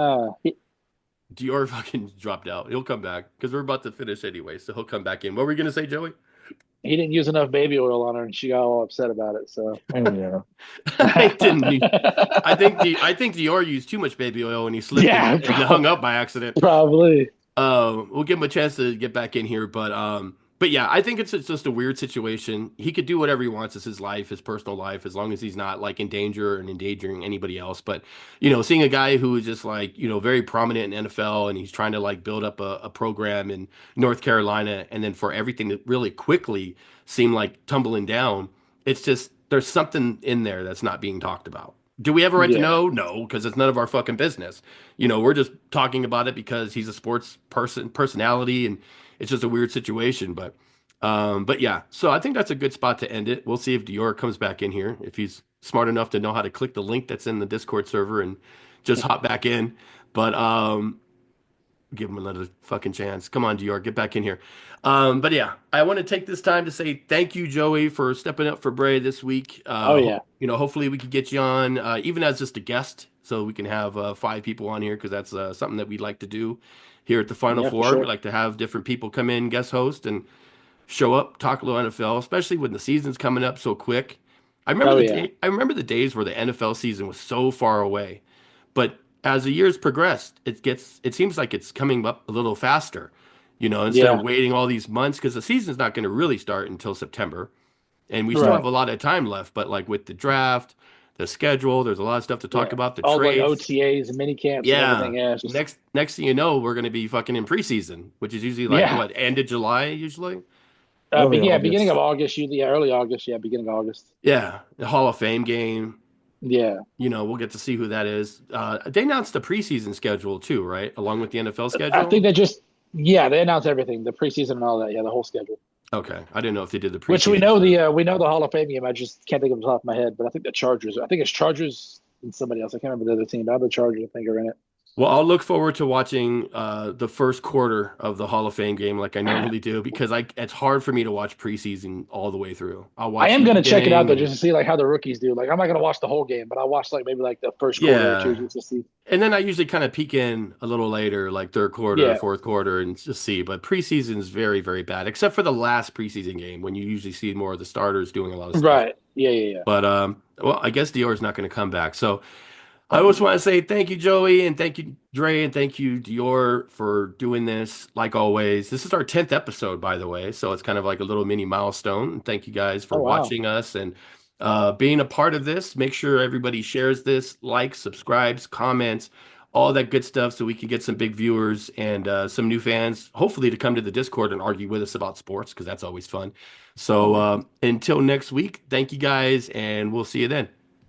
Dior fucking dropped out. He'll come back because we're about to finish anyway, so he'll come back in. What were we gonna say, Joey? He didn't use enough baby oil on her, and she got all upset about it. So Yeah. I didn't. I think Dior used too much baby oil and he slipped Yeah, and hung up by accident. probably. We'll give him a chance to get back in here, but yeah, I think it's just a weird situation. He could do whatever he wants. It's his life, his personal life, as long as he's not like in danger and endangering anybody else. But seeing a guy who is just like very prominent in NFL and he's trying to like build up a program in North Carolina, and then for everything to really quickly seem like tumbling down, it's just there's something in there that's not being talked about. Do we have a right to Yeah. know? No, because it's none of our fucking business. We're just talking about it because he's a sports personality, and it's just a weird situation. But yeah. So I think that's a good spot to end it. We'll see if Dior comes back in here, if he's smart enough to know how to click the link that's in the Discord server and just hop back in. But give him another fucking chance. Come on, Dior, get back in here. But yeah, I want to take this time to say thank you, Joey, for stepping up for Bray this week. Oh yeah. Hopefully we could get you on, even as just a guest, so we can have 5 people on here because that's something that we'd like to do here at the Final Yeah, for Four. sure. We like to have different people come in, guest host, and show up, talk a little NFL, especially when the season's coming up so quick. Oh yeah. I remember the days where the NFL season was so far away, but as the years progressed, it seems like it's coming up a little faster. Instead Yeah. of waiting all these months because the season's not going to really start until September, and we still Right. have a lot of time left. But like with the draft, the schedule, there's a lot of stuff to talk Yeah. about. The All like trades, OTAs and mini camps and yeah. everything. Yeah. It's just, Next thing you know, we're going to be fucking in preseason, which is usually like Yeah. what, end of July usually. Early beginning August. of August, usually. Yeah, early August. Yeah, beginning of August. Yeah, the Hall of Fame game. Yeah. We'll get to see who that is. They announced the preseason schedule too, right? Along with the NFL I schedule. think they announced everything, the preseason and all that. Yeah, the whole schedule. Okay, I didn't know if they did the Which preseason stuff. we know the Hall of Fame game. I just can't think of the top of my head, but I think the Chargers. I think it's Chargers and somebody else. I can't remember the other team. But I have the Chargers. I think are in it. Well, I'll look forward to watching the first quarter of the Hall of Fame game like I normally do because it's hard for me to watch preseason all the way through. I'll I watch am the gonna check it out beginning though, and just to see like how the rookies do. Like I'm not gonna watch the whole game, but I'll watch like maybe like the first quarter or two yeah. just to see. And then I usually kind of peek in a little later, like third quarter, Yeah. fourth quarter, and just see. But preseason is very, very bad, except for the last preseason game when you usually see more of the starters doing a lot of stuff. Right. Yeah. Yeah. Yeah. But well, I guess Dior's not going to come back. So I always want to say thank you, Joey, and thank you, Dre, and thank you, Dior, for doing this. Like always, this is our 10th episode, by the way, so it's kind of like a little mini milestone. Thank you guys for Oh wow. watching us and being a part of this. Make sure everybody shares this, likes, subscribes, comments, all that good stuff, so we can get some big viewers and some new fans, hopefully, to come to the Discord and argue with us about sports because that's always fun. So until next week, thank you guys, and we'll see you then.